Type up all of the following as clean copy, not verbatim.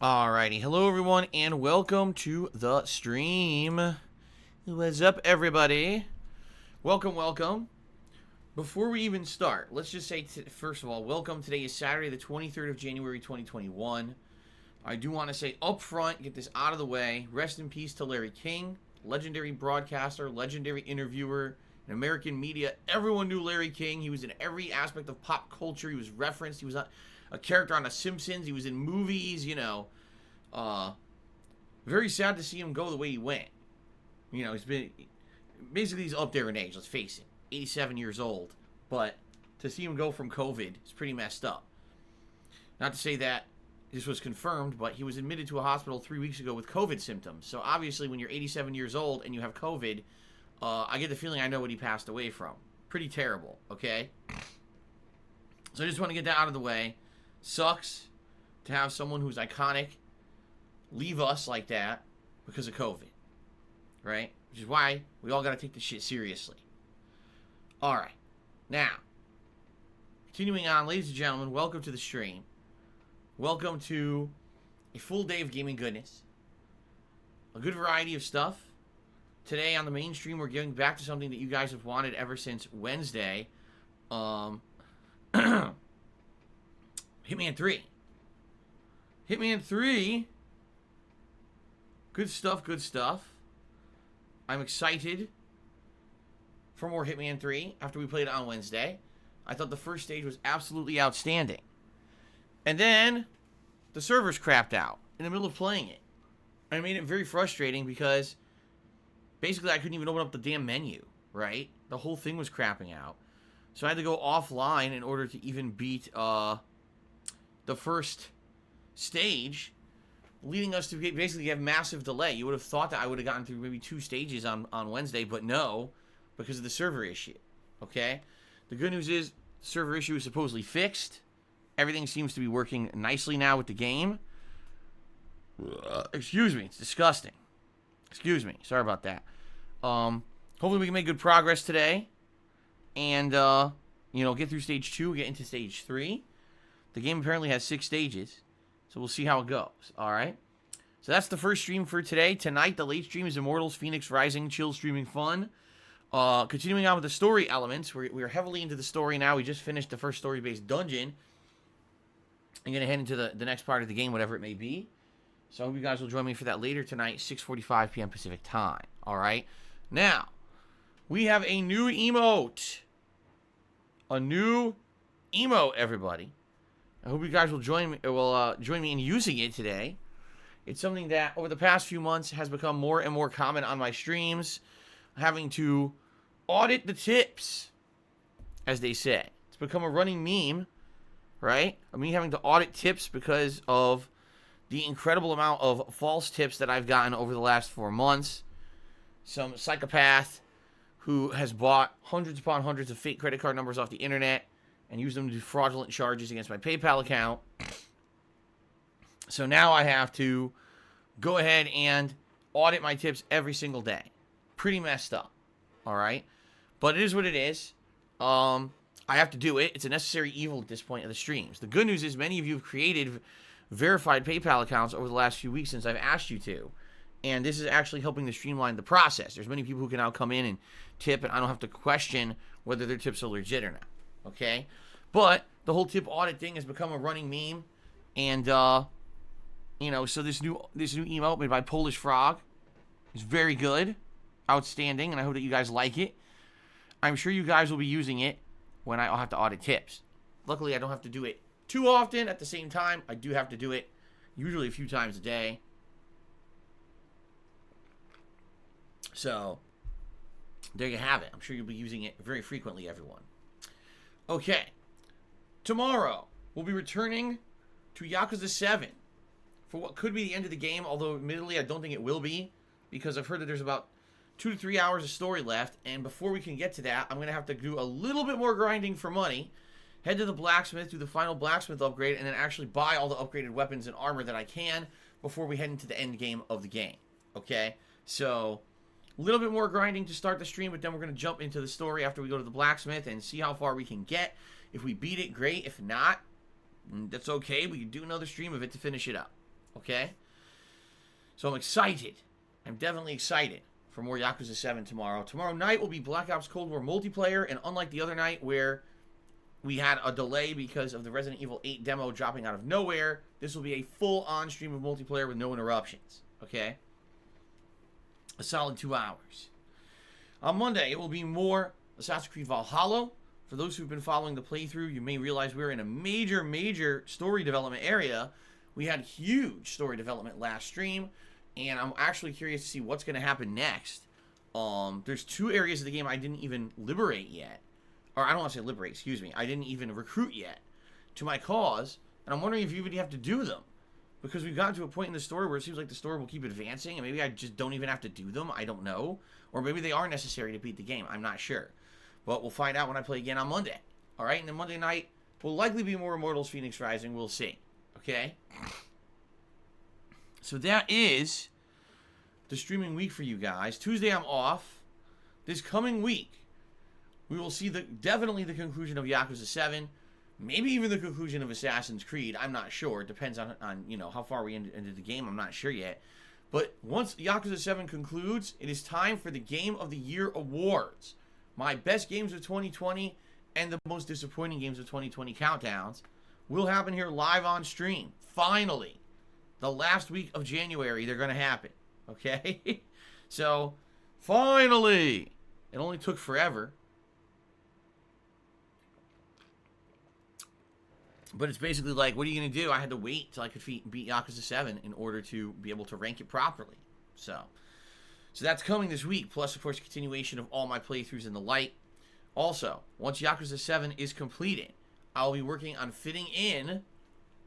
Alrighty, hello everyone, and welcome to the stream. What's up, everybody? Welcome. Before we even start, let's just say, first of all, welcome. Today is Saturday, the 23rd of January, 2021. I do want to say up front, get this out of the way, rest in peace to Larry King, legendary broadcaster, legendary interviewer, in American media. Everyone knew Larry King. He was in every aspect of pop culture. He was referenced. He was a character on The Simpsons. He was in movies, very sad to see him go the way he went. He's up there in age, let's face it. 87 years old. But to see him go from COVID is pretty messed up. Not to say that this was confirmed, but he was admitted to a hospital 3 weeks ago with COVID symptoms. So obviously when you're 87 years old and you have COVID, I get the feeling I know what he passed away from. Pretty terrible, okay? So I just want to get that out of the way. Sucks to have someone who's iconic leave us like that because of COVID, right? Which is why we all got to take this shit seriously. All right. Now, continuing on, ladies and gentlemen, welcome to the stream. Welcome to a full day of gaming goodness. A good variety of stuff. Today on the main stream, we're getting back to something that you guys have wanted ever since Wednesday. Hitman 3. Hitman 3. Good stuff. I'm excited for more Hitman 3 after we played it on Wednesday. I thought the first stage was absolutely outstanding. And then the servers crapped out in the middle of playing it. And it made it very frustrating because basically I couldn't even open up the damn menu, right? The whole thing was crapping out. So I had to go offline in order to even beat the first stage, leading us to basically have massive delay. You would have thought that I would have gotten through maybe 2 stages on Wednesday, but no, because of the server issue, okay? The good news is the server issue is supposedly fixed. Everything seems to be working nicely now with the game. Excuse me, it's disgusting. Excuse me, sorry about that. Hopefully we can make good progress today and, get through stage 2, get into stage 3. The game apparently has 6 stages. So we'll see how it goes, all right? So that's the first stream for today. Tonight, the late stream is Immortals, Phoenix Rising, chill streaming fun. Continuing on with the story elements, we're heavily into the story now. We just finished the first story-based dungeon. I'm going to head into the next part of the game, whatever it may be. So I hope you guys will join me for that later tonight, 6:45 p.m. Pacific time, all right? Now, we have a new emote. A new emote, everybody. I hope you guys will join me in using it today. It's something that over the past few months has become more and more common on my streams, having to audit the tips, as they say. It's become a running meme, right? I mean, having to audit tips because of the incredible amount of false tips that I've gotten over the last 4 months. Some psychopath who has bought hundreds upon hundreds of fake credit card numbers off the internet and use them to do fraudulent charges against my PayPal account. So now I have to go ahead and audit my tips every single day. Pretty messed up, all right? But it is what it is. I have to do it. It's a necessary evil at this point of the streams. The good news is many of you have created verified PayPal accounts over the last few weeks since I've asked you to. And this is actually helping to streamline the process. There's many people who can now come in and tip, and I don't have to question whether their tips are legit or not. Okay, but the whole tip audit thing has become a running meme, and so this new emote made by Polish Frog is very good, outstanding, and I hope that you guys like it. I'm sure you guys will be using it when I'll have to audit tips. Luckily, I don't have to do it too often. At the same time, I do have to do it usually a few times a day. So there you have it. I'm sure you'll be using it very frequently, everyone. Okay. Tomorrow, we'll be returning to Yakuza 7 for what could be the end of the game, although admittedly I don't think it will be, because I've heard that there's about 2 to 3 hours of story left, and before we can get to that, I'm going to have to do a little bit more grinding for money, head to the blacksmith, do the final blacksmith upgrade, and then actually buy all the upgraded weapons and armor that I can before we head into the end game of the game. Okay? So a little bit more grinding to start the stream, but then we're going to jump into the story after we go to the blacksmith and see how far we can get. If we beat it, great. If not, that's okay. We can do another stream of it to finish it up. Okay? So I'm excited. I'm definitely excited for more Yakuza 7 tomorrow. Tomorrow night will be Black Ops Cold War multiplayer, and unlike the other night where we had a delay because of the Resident Evil 8 demo dropping out of nowhere, this will be a full-on stream of multiplayer with no interruptions. Okay? A solid 2 hours. On Monday, it will be more Assassin's Creed Valhalla. For those who've been following the playthrough, you may realize we're in a major story development area. We had huge story development last stream, and I'm actually curious to see what's going to happen next. There's 2 areas of the game I didn't even liberate yet. Or I don't want to say liberate, excuse me. I didn't even recruit yet to my cause, and I'm wondering if you even have to do them. Because we've gotten to a point in the story where it seems like the story will keep advancing, and maybe I just don't even have to do them. I don't know. Or maybe they are necessary to beat the game. I'm not sure. But we'll find out when I play again on Monday. Alright, and then Monday night will likely be more Immortals Phoenix Rising. We'll see. Okay? So that is the streaming week for you guys. Tuesday I'm off. This coming week, we will see definitely the conclusion of Yakuza 7. Maybe even the conclusion of Assassin's Creed. I'm not sure. It depends on you know, how far we into the game. I'm not sure yet. But once Yakuza 7 concludes, it is time for the Game of the Year Awards. My best games of 2020 and the most disappointing games of 2020 countdowns will happen here live on stream. Finally. The last week of January, they're going to happen. Okay? So, finally. It only took forever. But it's basically like, what are you going to do? I had to wait till I could beat Yakuza 7 in order to be able to rank it properly. So that's coming this week. Plus, of course, continuation of all my playthroughs in the light. Also, once Yakuza 7 is completed, I'll be working on fitting in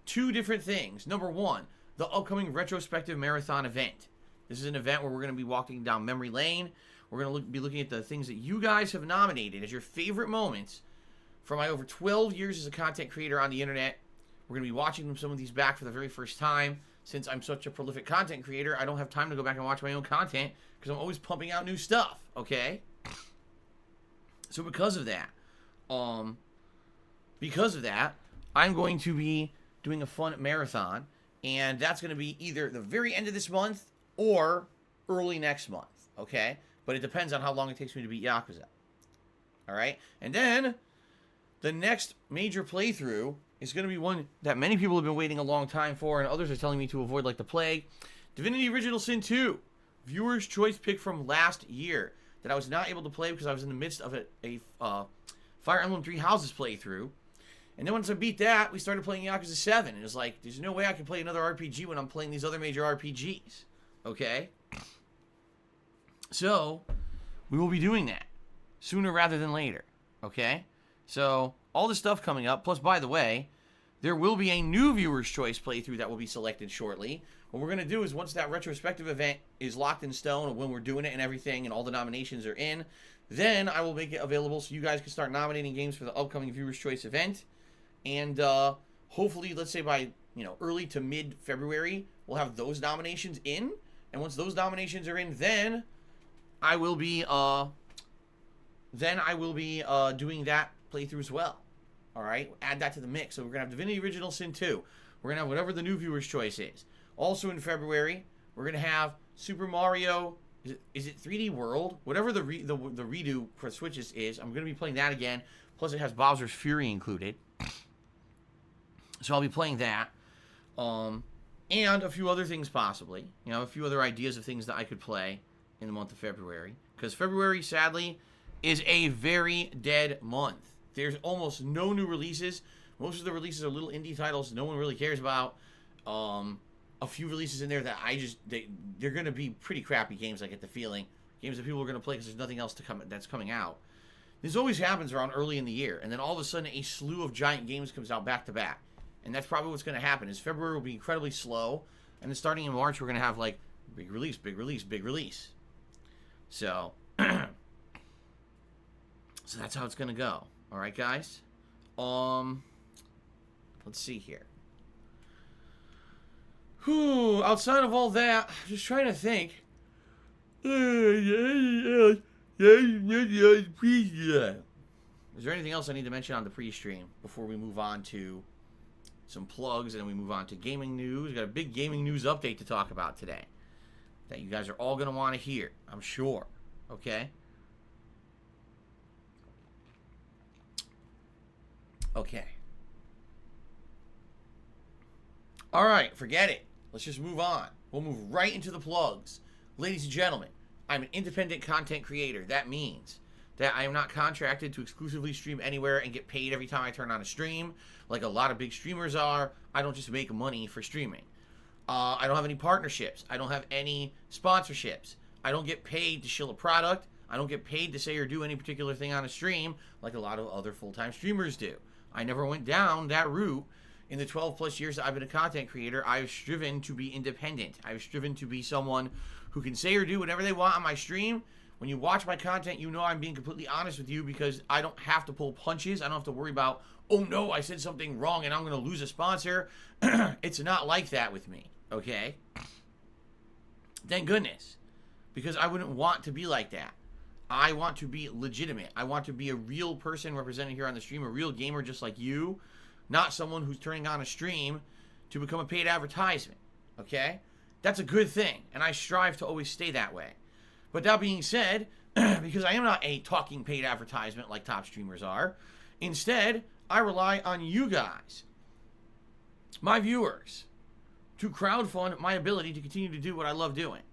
2 different things. Number 1, the upcoming retrospective marathon event. This is an event where we're going to be walking down memory lane. We're going to be looking at the things that you guys have nominated as your favorite moments from my over 12 years as a content creator on the internet. We're going to be watching some of these back for the very first time. Since I'm such a prolific content creator, I don't have time to go back and watch my own content because I'm always pumping out new stuff, okay? So because of that, I'm going to be doing a fun marathon, and that's going to be either the very end of this month or early next month, okay? But it depends on how long it takes me to beat Yakuza. All right? And then the next major playthrough is going to be one that many people have been waiting a long time for, and others are telling me to avoid like the plague. Divinity Original Sin 2. Viewer's choice pick from last year that I was not able to play because I was in the midst of a Fire Emblem Three Houses playthrough. And then once I beat that, we started playing Yakuza 7. And it was like, there's no way I can play another RPG when I'm playing these other major RPGs. Okay? So, we will be doing that sooner rather than later. Okay? So, all this stuff coming up. Plus, by the way, there will be a new Viewer's Choice playthrough that will be selected shortly. What we're going to do is once that retrospective event is locked in stone, and when we're doing it and everything, and all the nominations are in, then I will make it available so you guys can start nominating games for the upcoming Viewer's Choice event. And hopefully, let's say by early to mid-February, we'll have those nominations in. And once those nominations are in, then I will be doing that playthrough as well. All right, add that to the mix. So we're gonna have Divinity Original Sin 2. We're gonna have whatever the new Viewer's Choice is. Also in February, we're gonna have Super Mario. Is it 3D World? Whatever the redo for Switches is, I'm gonna be playing that again. Plus, it has Bowser's Fury included. So I'll be playing that, and a few other things possibly. A few other ideas of things that I could play in the month of February. Because February, sadly, is a very dead month. There's almost no new releases. Most of the releases are little indie titles no one really cares about. A few releases in there that they're going to be pretty crappy games, I get the feeling. Games that people are going to play because there's nothing else that's coming out. This always happens around early in the year. And then all of a sudden, a slew of giant games comes out back to back. And that's probably what's going to happen. Is February will be incredibly slow. And then starting in March, we're going to have like big release, big release, big release. So, so that's how it's going to go. All right, guys. Let's see here. Outside of all that, just trying to think. Is there anything else I need to mention on the pre-stream before we move on to some plugs, and then we move on to gaming news. We got a big gaming news update to talk about today that you guys are all going to want to hear, I'm sure. Okay? Okay. All right, forget it. Let's just move on. We'll move right into the plugs. Ladies and gentlemen, I'm an independent content creator. That means that I am not contracted to exclusively stream anywhere and get paid every time I turn on a stream, like a lot of big streamers are. I don't just make money for streaming. I don't have any partnerships. I don't have any sponsorships. I don't get paid to shill a product. I don't get paid to say or do any particular thing on a stream like a lot of other full-time streamers do. I never went down that route. In the 12 plus years that I've been a content creator, I've striven to be independent. I've striven to be someone who can say or do whatever they want on my stream. When you watch my content, you know I'm being completely honest with you because I don't have to pull punches. I don't have to worry about, oh no, I said something wrong and I'm going to lose a sponsor. It's not like that with me, okay? Thank goodness. Because I wouldn't want to be like that. I want to be legitimate. I want to be a real person represented here on the stream, a real gamer just like you. Not someone who's turning on a stream to become a paid advertisement, okay? That's a good thing, and I strive to always stay that way. But that being said, because I am not a talking paid advertisement like top streamers are, instead, I rely on you guys, my viewers, to crowdfund my ability to continue to do what I love doing.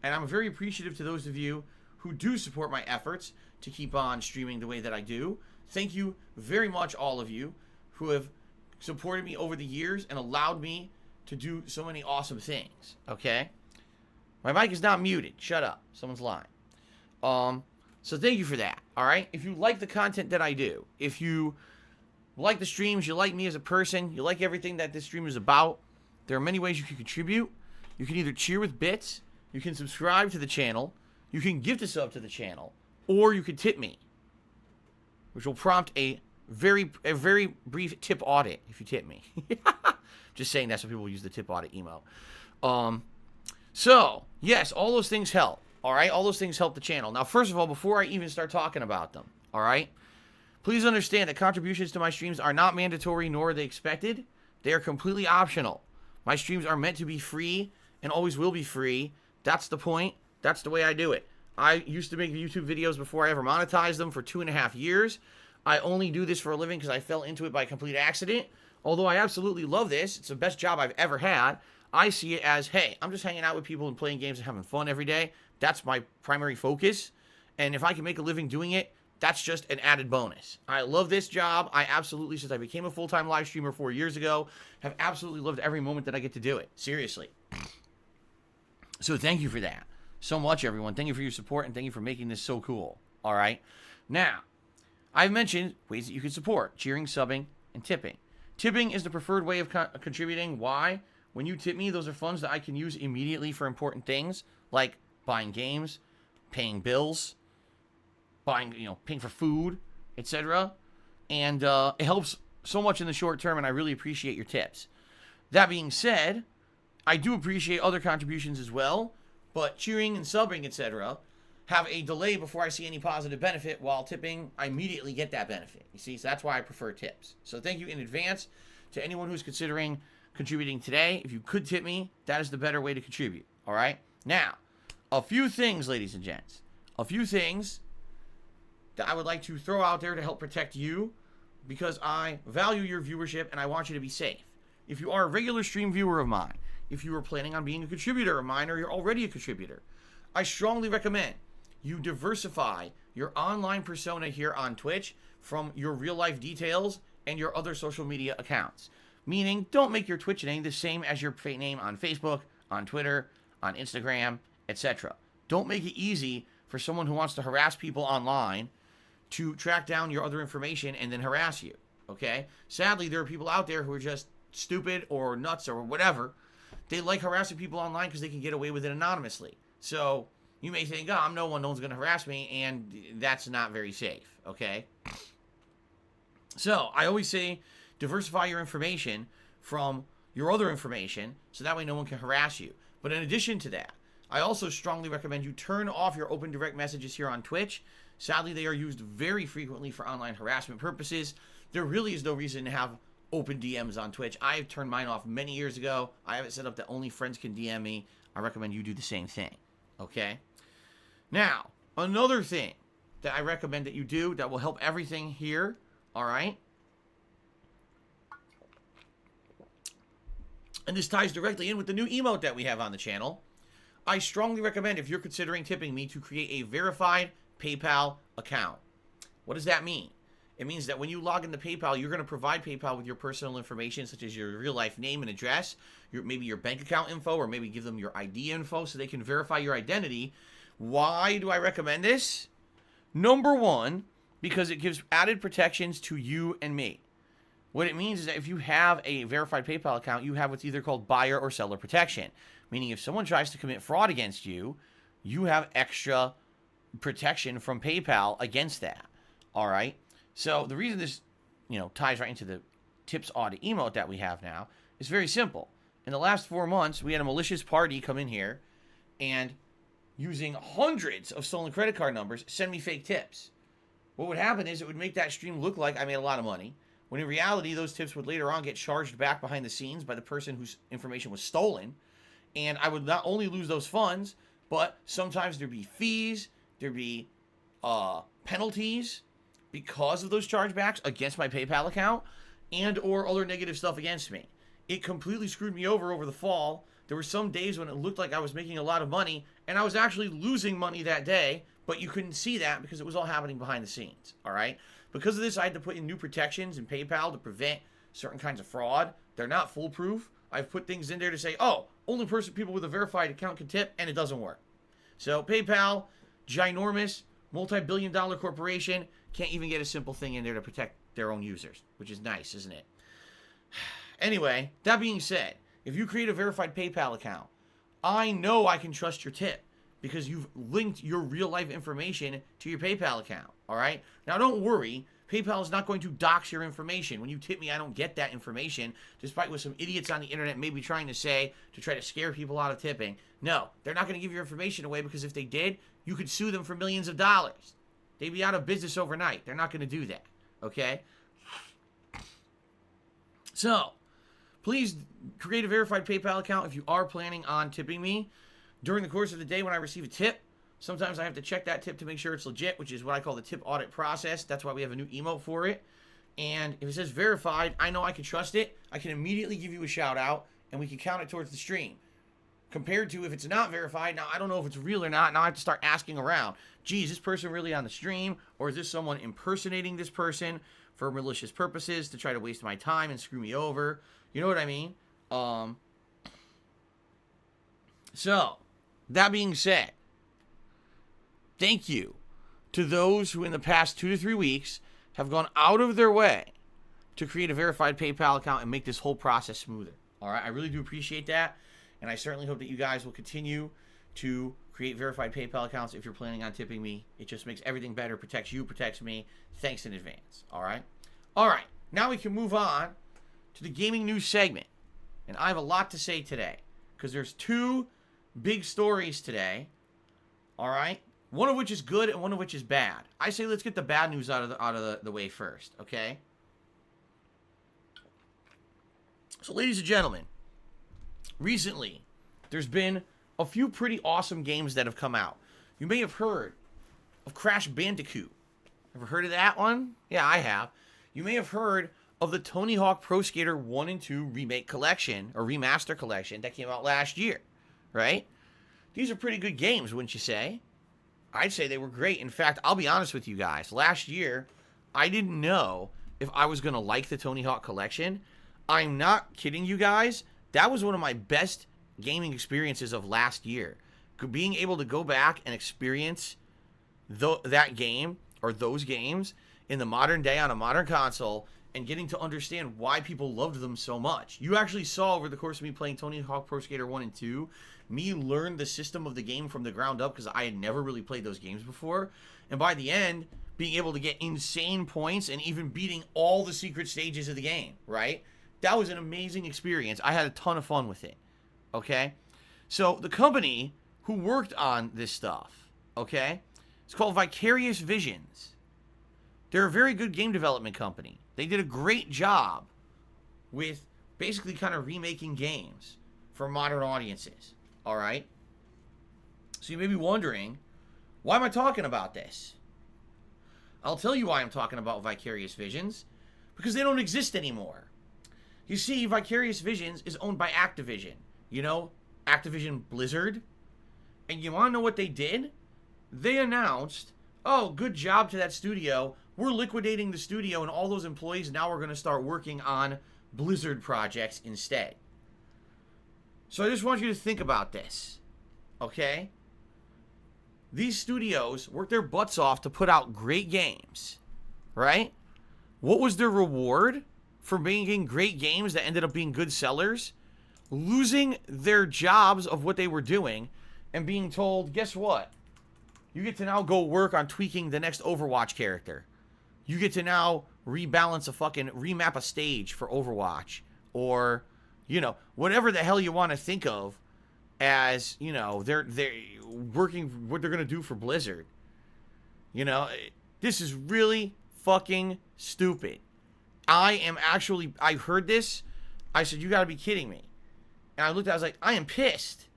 And I'm very appreciative to those of you who do support my efforts to keep on streaming the way that I do. Thank you very much, all of you, who have supported me over the years and allowed me to do so many awesome things, okay? My mic is not muted. Shut up. Someone's lying. So thank you for that, all right? If you like the content that I do, if you like the streams, you like me as a person, you like everything that this stream is about, there are many ways you can contribute. You can either cheer with bits, you can subscribe to the channel, you can gift a sub to the channel, or you can tip me, which will prompt a very brief tip audit if you tip me. Just saying that's what people use the tip audit emo. So, yes, all those things help. All right? All those things help the channel. Now, first of all, before I even start talking about them, all right? Please understand that contributions to my streams are not mandatory nor are they expected. They are completely optional. My streams are meant to be free and always will be free. That's the point. That's the way I do it. I used to make YouTube videos before I ever monetized them for 2.5 years. I only do this for a living because I fell into it by complete accident. Although I absolutely love this, it's the best job I've ever had. I see it as, hey, I'm just hanging out with people and playing games and having fun every day. That's my primary focus. And if I can make a living doing it, that's just an added bonus. I love this job. I absolutely, since I became a full-time live streamer 4 years ago, have absolutely loved every moment that I get to do it. Seriously. So thank you for that so much, everyone. Thank you for your support, and thank you for making this so cool. All right? Now, I've mentioned ways that you can support: cheering, subbing, and tipping. Tipping is the preferred way of contributing. Why? When you tip me, those are funds that I can use immediately for important things like buying games, paying bills, paying for food, etc. And it helps so much in the short term, and I really appreciate your tips. That being said, I do appreciate other contributions as well, but cheering and subbing, etc., have a delay before I see any positive benefit, while tipping, I immediately get that benefit. You see, so that's why I prefer tips. So thank you in advance to anyone who's considering contributing today. If you could tip me, that is the better way to contribute. All right? Now, a few things, ladies and gents. A few things that I would like to throw out there to help protect you, because I value your viewership and I want you to be safe. If you are a regular stream viewer of mine, if you are planning on being a contributor of mine, or you're already a contributor, I strongly recommend you diversify your online persona here on Twitch from your real life details and your other social media accounts. Meaning, don't make your Twitch name the same as your name on Facebook, on Twitter, on Instagram, etc. Don't make it easy for someone who wants to harass people online to track down your other information and then harass you, okay? Sadly, there are people out there who are just stupid or nuts or whatever. They like harassing people online because they can get away with it anonymously. So you may think, oh, I'm no one, no one's going to harass me, and that's not very safe, okay? So I always say diversify your information from your other information so that way no one can harass you. But in addition to that, I also strongly recommend you turn off your open direct messages here on Twitch. Sadly, they are used very frequently for online harassment purposes. There really is no reason to have open DMs on Twitch. I've turned mine off many years ago. I have it set up that only friends can DM me. I recommend you do the same thing. Okay? Now, another thing that I recommend that you do that will help everything here, all right? And this ties directly in with the new emote that we have on the channel. I strongly recommend, if you're considering tipping me, to create a verified PayPal account. What does that mean? It means that when you log into PayPal, you're going to provide PayPal with your personal information, such as your real-life name and address, maybe your bank account info, or maybe give them your ID info so they can verify your identity. Why do I recommend this? Number one, because it gives added protections to you and me. What it means is that if you have a verified PayPal account, you have what's either called buyer or seller protection. Meaning if someone tries to commit fraud against you, you have extra protection from PayPal against that. All right? So the reason this, ties right into the tips audit emote that we have now is very simple. In the last 4 months, we had a malicious party come in here and using hundreds of stolen credit card numbers send me fake tips. What would happen is it would make that stream look like I made a lot of money, when in reality, those tips would later on get charged back behind the scenes by the person whose information was stolen. And I would not only lose those funds, but sometimes there'd be fees, there'd be penalties because of those chargebacks against my PayPal account, and or other negative stuff against me. It completely screwed me over the fall. There were some days when it looked like I was making a lot of money, and I was actually losing money that day, but you couldn't see that because it was all happening behind the scenes, all right? Because of this, I had to put in new protections in PayPal to prevent certain kinds of fraud. They're not foolproof. I've put things in there to say, oh, only people with a verified account can tip, and it doesn't work. So PayPal, ginormous, multi-billion-dollar corporation, can't even get a simple thing in there to protect their own users, which is nice, isn't it? Anyway, that being said, if you create a verified PayPal account, I know I can trust your tip because you've linked your real-life information to your PayPal account, all right? Now, don't worry. PayPal is not going to dox your information. When you tip me, I don't get that information, despite what some idiots on the internet may be trying to say to try to scare people out of tipping. No, they're not going to give your information away because if they did, you could sue them for millions of dollars. They'd be out of business overnight. They're not going to do that, okay? So, please create a verified PayPal account if you are planning on tipping me. During the course of the day when I receive a tip, sometimes I have to check that tip to make sure it's legit, which is what I call the tip audit process. That's why we have a new emote for it. And if it says verified, I know I can trust it. I can immediately give you a shout out, and we can count it towards the stream. Compared to if it's not verified, now I don't know if it's real or not. Now I have to start asking around. Gee, is this person really on the stream? Or is this someone impersonating this person for malicious purposes to try to waste my time and screw me over? You know what I mean? So, that being said, thank you to those who in the past 2 to 3 weeks have gone out of their way to create a verified PayPal account and make this whole process smoother. All right, I really do appreciate that. And I certainly hope that you guys will continue to create verified PayPal accounts if you're planning on tipping me. It just makes everything better, protects you, protects me. Thanks in advance. All right? All right, now we can move on to the gaming news segment. And I have a lot to say today because there's 2 big stories today. All right? One of which is good and one of which is bad. I say let's get the bad news out of the way first, okay? So, ladies and gentlemen, recently, there's been a few pretty awesome games that have come out. You may have heard of Crash Bandicoot. Ever heard of that one? Yeah, I have. You may have heard of the Tony Hawk Pro Skater 1 and 2 Remake Collection, or Remaster Collection, that came out last year, right? These are pretty good games, wouldn't you say? I'd say they were great. In fact, I'll be honest with you guys. Last year, I didn't know if I was going to like the Tony Hawk Collection. I'm not kidding you guys. That was one of my best gaming experiences of last year. Being able to go back and experience that game or those games in the modern day on a modern console and getting to understand why people loved them so much. You actually saw over the course of me playing Tony Hawk Pro Skater 1 and 2, me learn the system of the game from the ground up because I had never really played those games before. And by the end, being able to get insane points and even beating all the secret stages of the game, right? That was an amazing experience. I had a ton of fun with it, okay? So the company who worked on this stuff, okay, it's called Vicarious Visions. They're a very good game development company. They did a great job with basically kind of remaking games for modern audiences. All right? So you may be wondering, why am I talking about this? I'll tell you why I'm talking about Vicarious Visions. Because they don't exist anymore. You see, Vicarious Visions is owned by Activision. You know, Activision Blizzard. And you want to know what they did? They announced, oh, good job to that studio. We're liquidating the studio and all those employees. Now we're going to start working on Blizzard projects instead. So I just want you to think about this. Okay? These studios work their butts off to put out great games. Right? What was their reward for making great games that ended up being good sellers? Losing their jobs of what they were doing and being told, guess what? You get to now go work on tweaking the next Overwatch character. You get to now remap a stage for Overwatch. Or, you know, whatever the hell you want to think of as, you know, they're working, what they're going to do for Blizzard. You know, this is really fucking stupid. I heard this. I said, you gotta be kidding me. And I looked at it, I was like, I am pissed.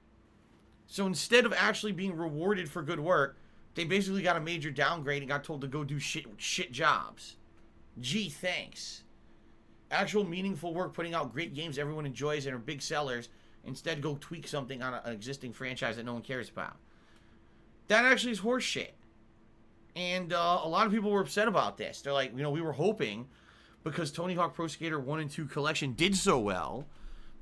So instead of actually being rewarded for good work, they basically got a major downgrade and got told to go do shit jobs. Gee, thanks. Actual meaningful work, putting out great games everyone enjoys and are big sellers. Instead, go tweak something on an existing franchise that no one cares about. That actually is horse shit. And a lot of people were upset about this. They're like, you know, we were hoping, because Tony Hawk Pro Skater 1 and 2 collection did so well,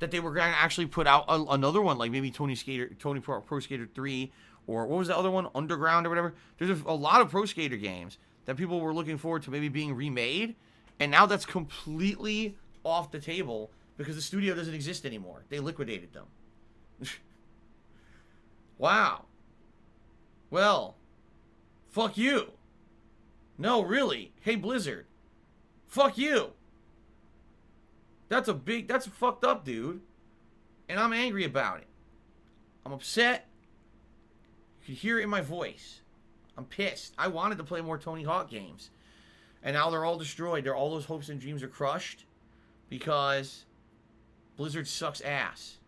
that they were going to actually put out another one, like maybe Tony Hawk Pro Skater 3, or what was the other one, Underground or whatever. There's a lot of Pro Skater games that people were looking forward to maybe being remade, and now that's completely off the table because the studio doesn't exist anymore. They liquidated them. Wow. Well, fuck you. No, really. Hey, Blizzard. Fuck you. That's fucked up, dude. And I'm angry about it. I'm upset. You can hear it in my voice. I'm pissed. I wanted to play more Tony Hawk games. And now they're all destroyed. All those hopes and dreams are crushed because Blizzard sucks ass.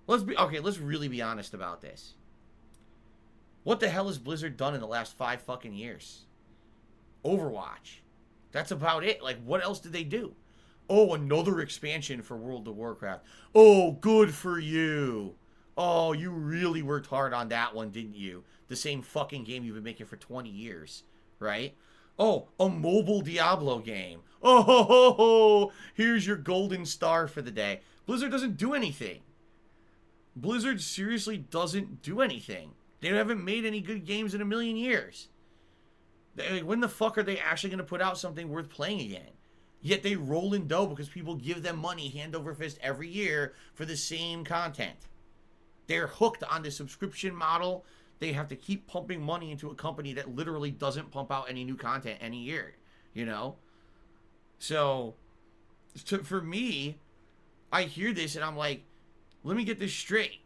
Let's really be honest about this. What the hell has Blizzard done in the last 5 fucking years? Overwatch. That's about it. Like, what else did they do? Oh, another expansion for World of Warcraft. Oh, good for you. Oh, you really worked hard on that one, didn't you? The same fucking game you've been making for 20 years, right? Oh, a mobile Diablo game. Oh, ho, ho, ho. Here's your golden star for the day. Blizzard doesn't do anything. Blizzard seriously doesn't do anything. They haven't made any good games in a million years. When the fuck are they actually going to put out something worth playing again? Yet they roll in dough because people give them money hand over fist every year for the same content. They're hooked on the subscription model. They have to keep pumping money into a company that literally doesn't pump out any new content any year, you know? So, for me, I hear this and I'm like, let me get this straight.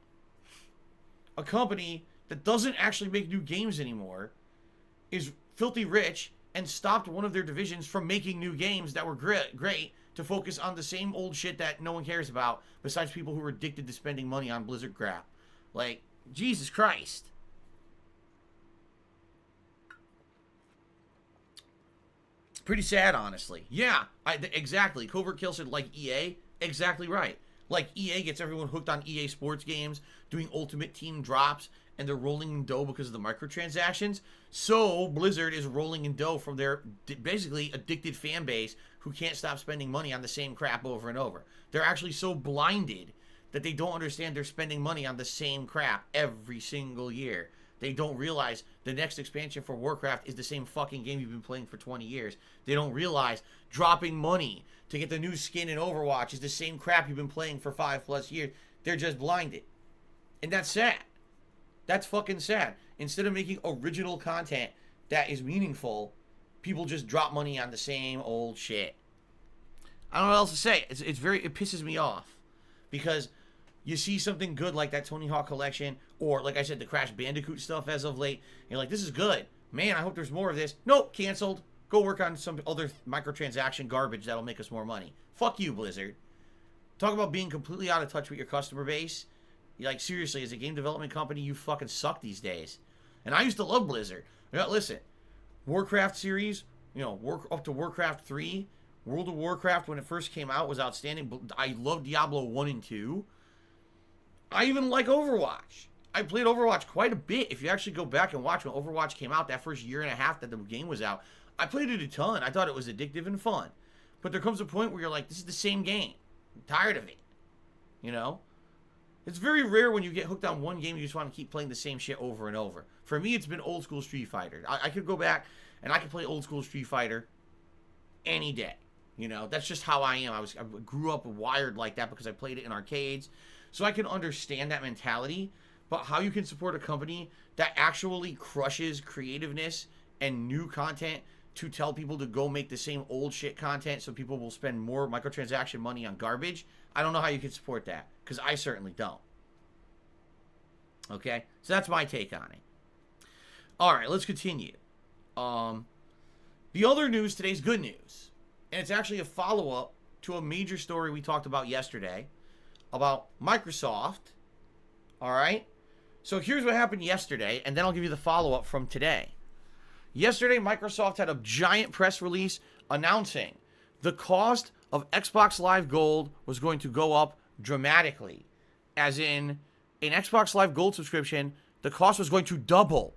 A company that doesn't actually make new games anymore is filthy rich and stopped one of their divisions from making new games that were great to focus on the same old shit that no one cares about besides people who are addicted to spending money on Blizzard crap. Like, Jesus Christ. Pretty sad, honestly. Yeah, exactly. Covert Kill said, like EA. Exactly right. Like EA gets everyone hooked on EA Sports games, doing Ultimate Team drops, and they're rolling in dough because of the microtransactions. So Blizzard is rolling in dough from their basically addicted fan base who can't stop spending money on the same crap over and over. They're actually so blinded that they don't understand they're spending money on the same crap every single year. They don't realize the next expansion for Warcraft is the same fucking game you've been playing for 20 years. They don't realize dropping money to get the new skin in Overwatch is the same crap you've been playing for 5+ years. They're just blinded. And that's sad. That's fucking sad. Instead of making original content that is meaningful, people just drop money on the same old shit. I don't know what else to say. It pisses me off. Because you see something good like that Tony Hawk collection, or like I said, the Crash Bandicoot stuff as of late. You're like, this is good. Man, I hope there's more of this. Nope, canceled. Go work on some other microtransaction garbage that'll make us more money. Fuck you, Blizzard. Talk about being completely out of touch with your customer base. Like, seriously, as a game development company, you fucking suck these days. And I used to love Blizzard. Listen, Warcraft series, up to Warcraft 3, World of Warcraft when it first came out was outstanding. I love Diablo 1 and 2. I even like Overwatch. I played Overwatch quite a bit. If you actually go back and watch when Overwatch came out, that first year and a half that the game was out, I played it a ton. I thought it was addictive and fun. But there comes a point where you're like, this is the same game. I'm tired of it. It's very rare when you get hooked on one game, you just want to keep playing the same shit over and over. For me, it's been old school Street Fighter. I could go back and I could play old school Street Fighter any day. That's just how I am. I grew up wired like that because I played it in arcades. So I can understand that mentality. But how you can support a company that actually crushes creativeness and new content to tell people to go make the same old shit content so people will spend more microtransaction money on garbage, I don't know how you can support that, because I certainly don't. Okay? So that's my take on it. Alright, let's continue. The other news today is good news. And it's actually a follow-up to a major story we talked about yesterday about Microsoft. Alright? So here's what happened yesterday, and then I'll give you the follow-up from today. Yesterday, Microsoft had a giant press release announcing the cost of Xbox Live Gold was going to go up dramatically. As in, an Xbox Live Gold subscription, the cost was going to double.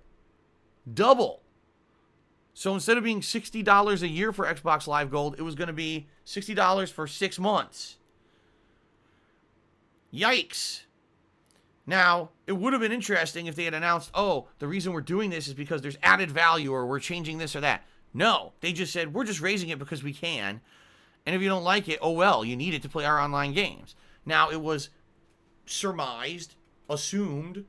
Double. So instead of being $60 a year for Xbox Live Gold, it was going to be $60 for 6 months. Yikes. Now, it would have been interesting if they had announced, oh, the reason we're doing this is because there's added value or we're changing this or that. No, they just said, we're just raising it because we can. And if you don't like it, oh well, you need it to play our online games. Now, it was surmised, assumed,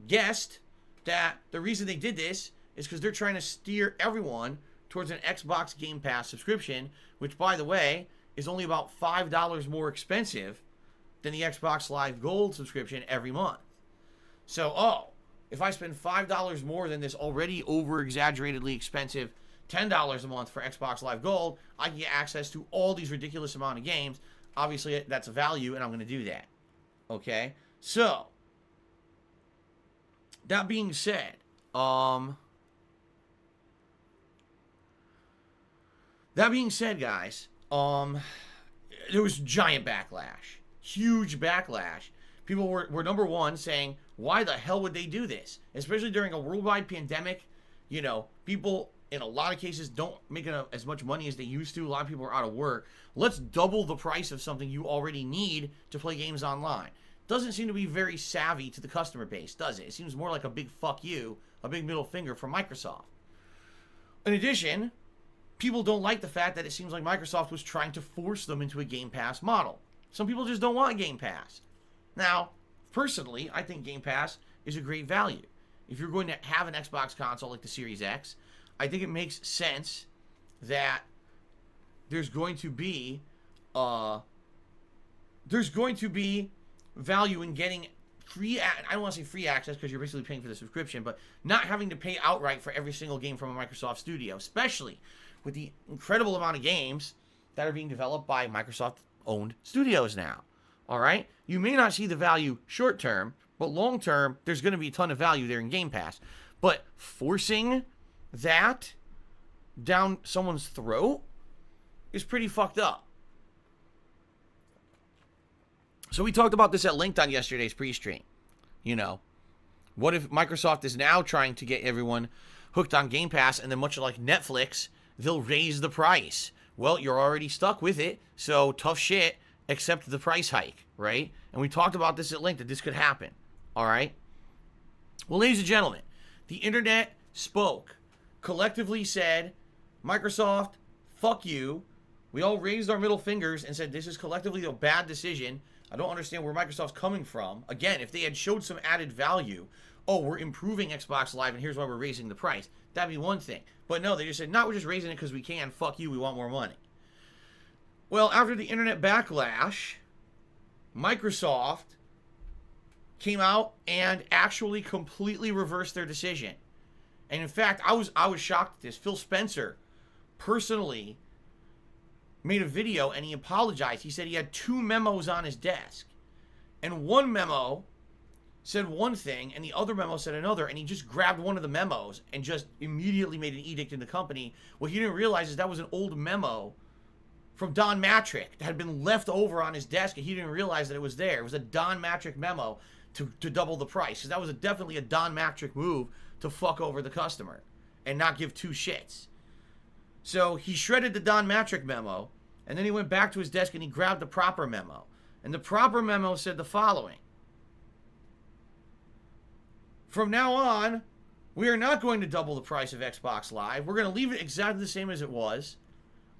guessed that the reason they did this is because they're trying to steer everyone towards an Xbox Game Pass subscription, which, by the way, is only about $5 more expensive than the Xbox Live Gold subscription every month. So, if I spend $5 more than this already over-exaggeratedly expensive $10 a month for Xbox Live Gold, I can get access to all these ridiculous amount of games. Obviously, that's a value, and I'm going to do that. Okay? So, that being said, guys, there was giant backlash. Huge backlash. People were number one saying, why the hell would they do this? Especially during a worldwide pandemic. People in a lot of cases don't make as much money as they used to. A lot of people are out of work. Let's double the price of something you already need to play games online. Doesn't seem to be very savvy to the customer base, does it? It seems more like a big fuck you, a big middle finger from Microsoft. In addition, people don't like the fact that it seems like Microsoft was trying to force them into a Game Pass model. Some people just don't want Game Pass. Now, personally, I think Game Pass is a great value. If you're going to have an Xbox console like the Series X, I think it makes sense that there's going to be value in getting free. I don't want to say free access because you're basically paying for the subscription, but not having to pay outright for every single game from a Microsoft studio, especially with the incredible amount of games that are being developed by Microsoft-owned studios now. All right? You may not see the value short term, but long term, there's going to be a ton of value there in Game Pass. But forcing that down someone's throat is pretty fucked up. So we talked about this at length on yesterday's pre-stream. What if Microsoft is now trying to get everyone hooked on Game Pass, and then much like Netflix, they'll raise the price? Well, you're already stuck with it, so tough shit, accept the price hike, right? And we talked about this at length, that this could happen, all right? Well, ladies and gentlemen, the internet spoke, collectively said, Microsoft, fuck you. We all raised our middle fingers and said this is collectively a bad decision. I don't understand where Microsoft's coming from. Again, if they had showed some added value, oh, we're improving Xbox Live and here's why we're raising the price, that'd be one thing. But no, they just said, no, we're just raising it because we can. Fuck you, we want more money. Well, after the internet backlash, Microsoft came out and actually completely reversed their decision. And in fact, I was shocked at this. Phil Spencer personally made a video and he apologized. He said he had 2 memos on his desk. And one memo said one thing and the other memo said another, and he just grabbed one of the memos and just immediately made an edict in the company. What he didn't realize is that was an old memo from Don Matrick that had been left over on his desk, and he didn't realize that it was there. It was a Don Matrick memo to double the price, because that was definitely a Don Matrick move to fuck over the customer and not give 2 shits. So he shredded the Don Matrick memo, and then he went back to his desk and he grabbed the proper memo. And the proper memo said the following: from now on, we are not going to double the price of Xbox Live. We're going to leave it exactly the same as it was.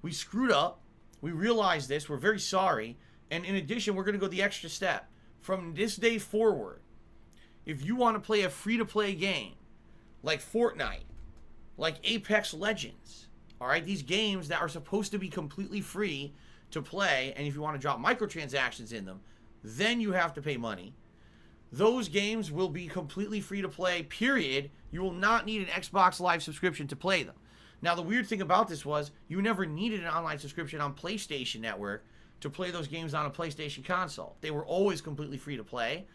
We screwed up. We realized this. We're very sorry. And in addition, we're going to go the extra step. From this day forward, if you want to play a free-to-play game like Fortnite, like Apex Legends, all right, these games that are supposed to be completely free to play, and if you want to drop microtransactions in them, then you have to pay money. Those games will be completely free to play, period. You will not need an Xbox Live subscription to play them. Now, the weird thing about this was you never needed an online subscription on PlayStation Network to play those games on a PlayStation console. They were always completely free to play.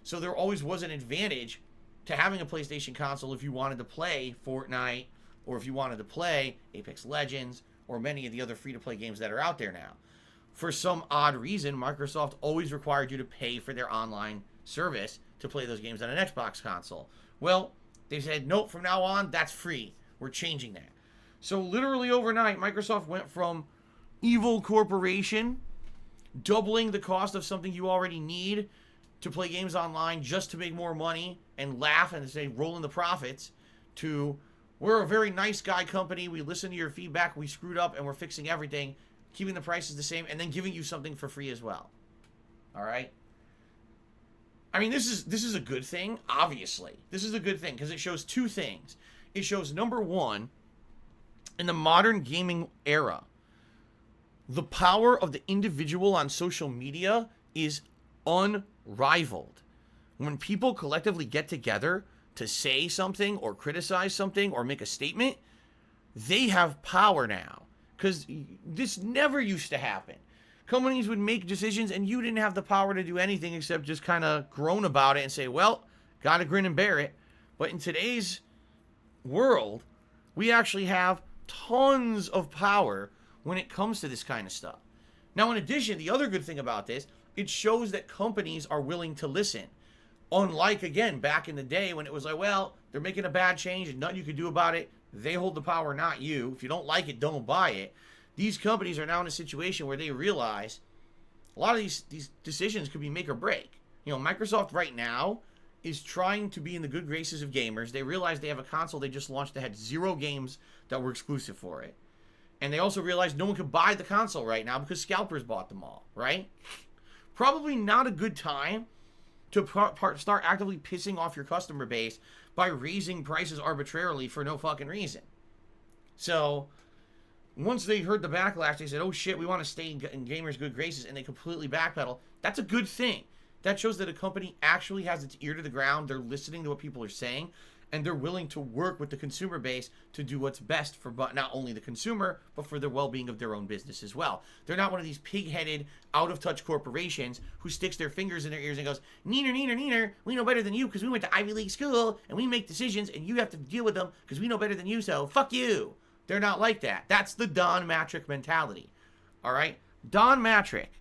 So there always was an advantage to having a PlayStation console if you wanted to play Fortnite, or if you wanted to play Apex Legends, or many of the other free-to-play games that are out there now. For some odd reason, Microsoft always required you to pay for their online service to play those games on an Xbox console. Well, they said, nope, from now on, that's free. We're changing that. So literally overnight, Microsoft went from evil corporation, doubling the cost of something you already need to play games online just to make more money and laugh and say, roll in the profits, to, we're a very nice guy company, we listen to your feedback, we screwed up, and we're fixing everything, keeping the prices the same, and then giving you something for free as well. All right? I mean, this is a good thing, obviously. This is a good thing because it shows 2 things. It shows, number one, in the modern gaming era, the power of the individual on social media is unrivaled. When people collectively get together to say something or criticize something or make a statement, they have power now. Because this never used to happen. Companies would make decisions and you didn't have the power to do anything except just kind of groan about it and say, well, gotta grin and bear it. But in today's world, we actually have tons of power when it comes to this kind of stuff. Now, in addition, the other good thing about this, it shows that companies are willing to listen. Unlike, again, back in the day when it was like, well, they're making a bad change and nothing you can do about it. They hold the power, not you. If you don't like it, don't buy it. These companies are now in a situation where they realize a lot of these decisions could be make or break. You know, Microsoft right now is trying to be in the good graces of gamers. They realize they have a console they just launched that had 0 games that were exclusive for it. And they also realize no one could buy the console right now because scalpers bought them all, right? Probably not a good time to start actively pissing off your customer base by raising prices arbitrarily for no fucking reason. So once they heard the backlash, they said, oh shit, we want to stay in gamers' good graces, and they completely backpedal. That's a good thing. That shows that a company actually has its ear to the ground. They're listening to what people are saying, and they're willing to work with the consumer base to do what's best for not only the consumer, but for the well-being of their own business as well. They're not one of these pig-headed, out-of-touch corporations who sticks their fingers in their ears and goes, neener, neener, neener, we know better than you because we went to Ivy League school, and we make decisions, and you have to deal with them because we know better than you, so fuck you. They're not like that. That's the Don Matrick mentality. All right? Don Matrick,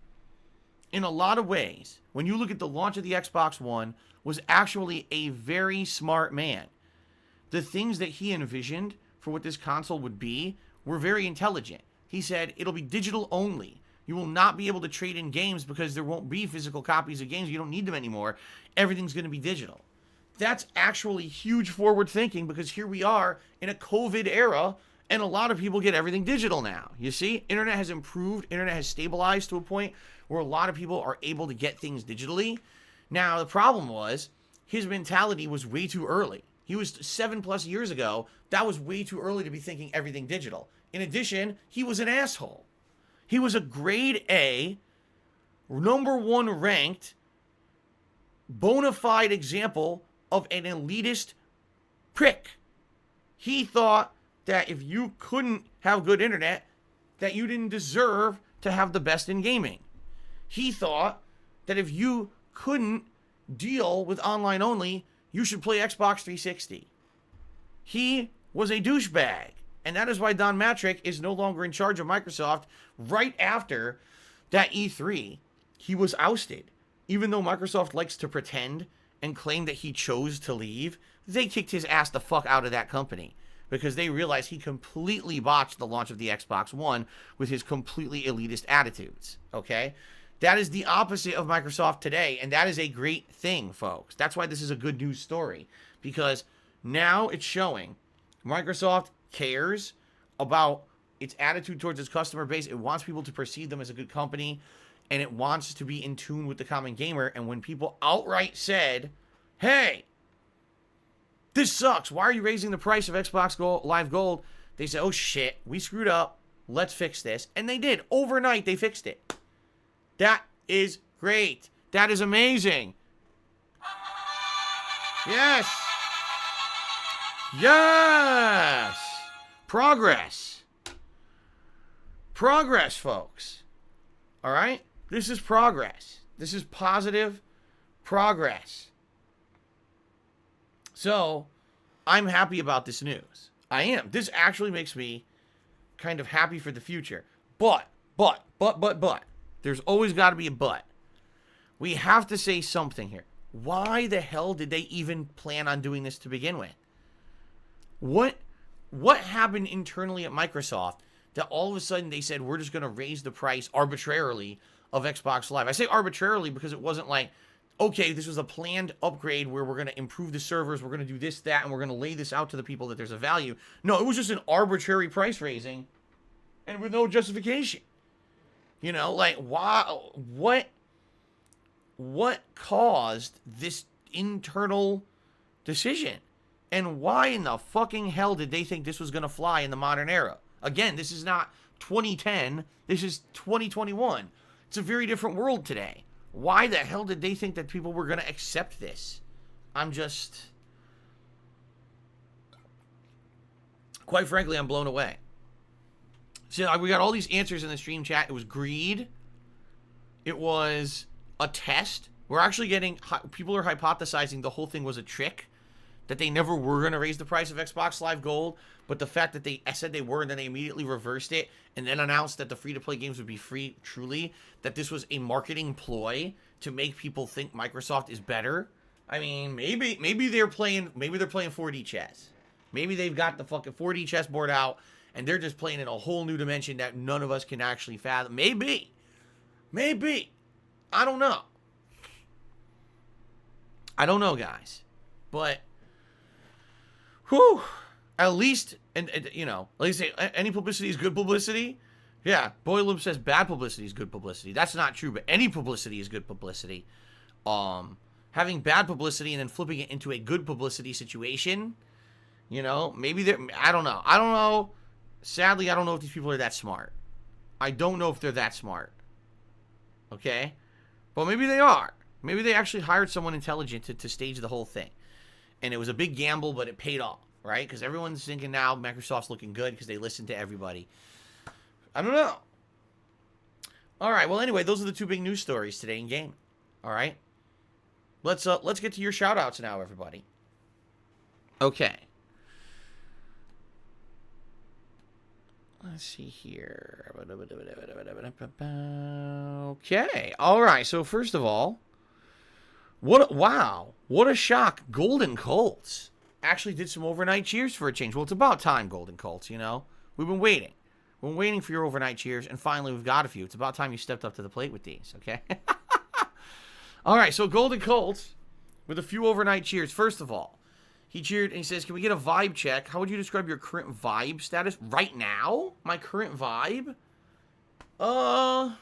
in a lot of ways, when you look at the launch of the Xbox One, was actually a very smart man. The things that he envisioned for what this console would be were very intelligent. He said, it'll be digital only. You will not be able to trade in games because there won't be physical copies of games. You don't need them anymore. Everything's going to be digital. That's actually huge forward thinking because here we are in a COVID era, and a lot of people get everything digital now. You see, internet has improved. Internet has stabilized to a point where a lot of people are able to get things digitally. Now, the problem was his mentality was way too early. He was 7+ years ago. That was way too early to be thinking everything digital. In addition, he was an asshole. He was a grade A, #1 ranked, bona fide example of an elitist prick. He thought that if you couldn't have good internet, that you didn't deserve to have the best in gaming. He thought that if you couldn't deal with online only, you should play Xbox 360. He was a douchebag. And that is why Don Matrick is no longer in charge of Microsoft. Right after that E3, he was ousted. Even though Microsoft likes to pretend and claim that he chose to leave, they kicked his ass the fuck out of that company because they realized he completely botched the launch of the Xbox One with his completely elitist attitudes, okay? That is the opposite of Microsoft today, and that is a great thing, folks. That's why this is a good news story, because now it's showing Microsoft cares about its attitude towards its customer base. It wants people to perceive them as a good company, and it wants to be in tune with the common gamer. And when people outright said, hey, this sucks, why are you raising the price of Xbox Live Gold? They said, oh shit, we screwed up, let's fix this. And they did. Overnight, they fixed it. That is great. That is amazing. Yes. Yes. Progress. Progress, folks. All right? This is progress. This is positive progress. So, I'm happy about this news. I am. This actually makes me kind of happy for the future. But. There's always got to be a but. We have to say something here. Why the hell did they even plan on doing this to begin with? What happened internally at Microsoft that all of a sudden they said, we're just going to raise the price arbitrarily of Xbox Live? I say arbitrarily because it wasn't like, okay, this was a planned upgrade where we're going to improve the servers, we're going to do this, that, and we're going to lay this out to the people that there's a value. No, it was just an arbitrary price raising and with no justification. You know, like, why, what caused this internal decision? And why in the fucking hell did they think this was going to fly in the modern era? Again, this is not 2010. This is 2021. It's a very different world today. Why the hell did they think that people were going to accept this? Quite frankly, I'm blown away. So we got all these answers in the stream chat. It was greed. It was a test. We're actually getting, people are hypothesizing the whole thing was a trick, that they never were going to raise the price of Xbox Live Gold, but the fact that they said they were and then they immediately reversed it and then announced that the free-to-play games would be free, truly, that this was a marketing ploy to make people think Microsoft is better. I mean, maybe they're playing 4D chess. Maybe they've got the fucking 4D chessboard out and they're just playing in a whole new dimension that none of us can actually fathom. Maybe. I don't know. I don't know, guys. But, whew, at least, and you know, like you say, any publicity is good publicity. Yeah, Boylum says bad publicity is good publicity. That's not true, but any publicity is good publicity. Having bad publicity and then flipping it into a good publicity situation, you know, maybe they're, I don't know. Sadly, I don't know if these people are that smart. I don't know if they're that smart. Okay? But maybe they are. Maybe they actually hired someone intelligent to stage the whole thing. And it was a big gamble, but it paid off, right? Because everyone's thinking now Microsoft's looking good because they listen to everybody. I don't know. All right. Well, anyway, those are the two big news stories today in gaming. All right. Let's get to your shout-outs now, everybody. Okay. Let's see here. Okay. All right. So first of all, what a shock. Golden Colts actually did some overnight cheers for a change. Well, it's about time, Golden Colts, you know. We've been waiting. We've been waiting for your overnight cheers, and finally we've got a few. It's about time you stepped up to the plate with these, okay? All right, so Golden Colts with a few overnight cheers. First of all, he cheered and he says, can we get a vibe check? How would you describe your current vibe status right now? My current vibe? I'm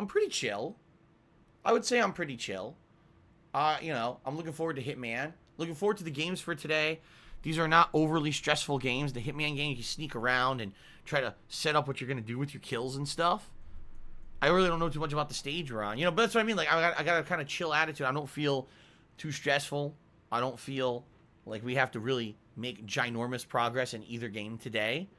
pretty chill. I would say I'm pretty chill. You know, I'm looking forward to Hitman. Looking forward to the games for today. These are not overly stressful games. The Hitman game, you can sneak around and try to set up what you're going to do with your kills and stuff. I really don't know too much about the stage we're on. You know, but that's what I mean. Like, I got a kind of chill attitude. I don't feel too stressful. I don't feel like we have to really make ginormous progress in either game today.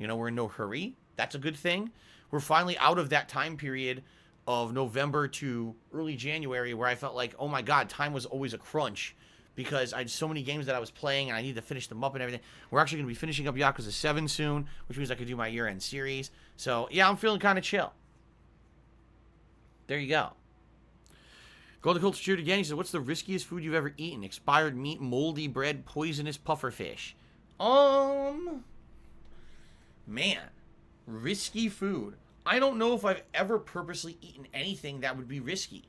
You know, we're in no hurry. That's a good thing. We're finally out of that time period of November to early January where I felt like, oh my God, time was always a crunch because I had so many games that I was playing and I needed to finish them up and everything. We're actually going to be finishing up Yakuza 7 soon, which means I could do my year-end series. So, yeah, I'm feeling kind of chill. There you go. Golden Colt Shoot again. He said, what's the riskiest food you've ever eaten? Expired meat, moldy bread, poisonous pufferfish. Man. Risky food. I don't know if I've ever purposely eaten anything that would be risky.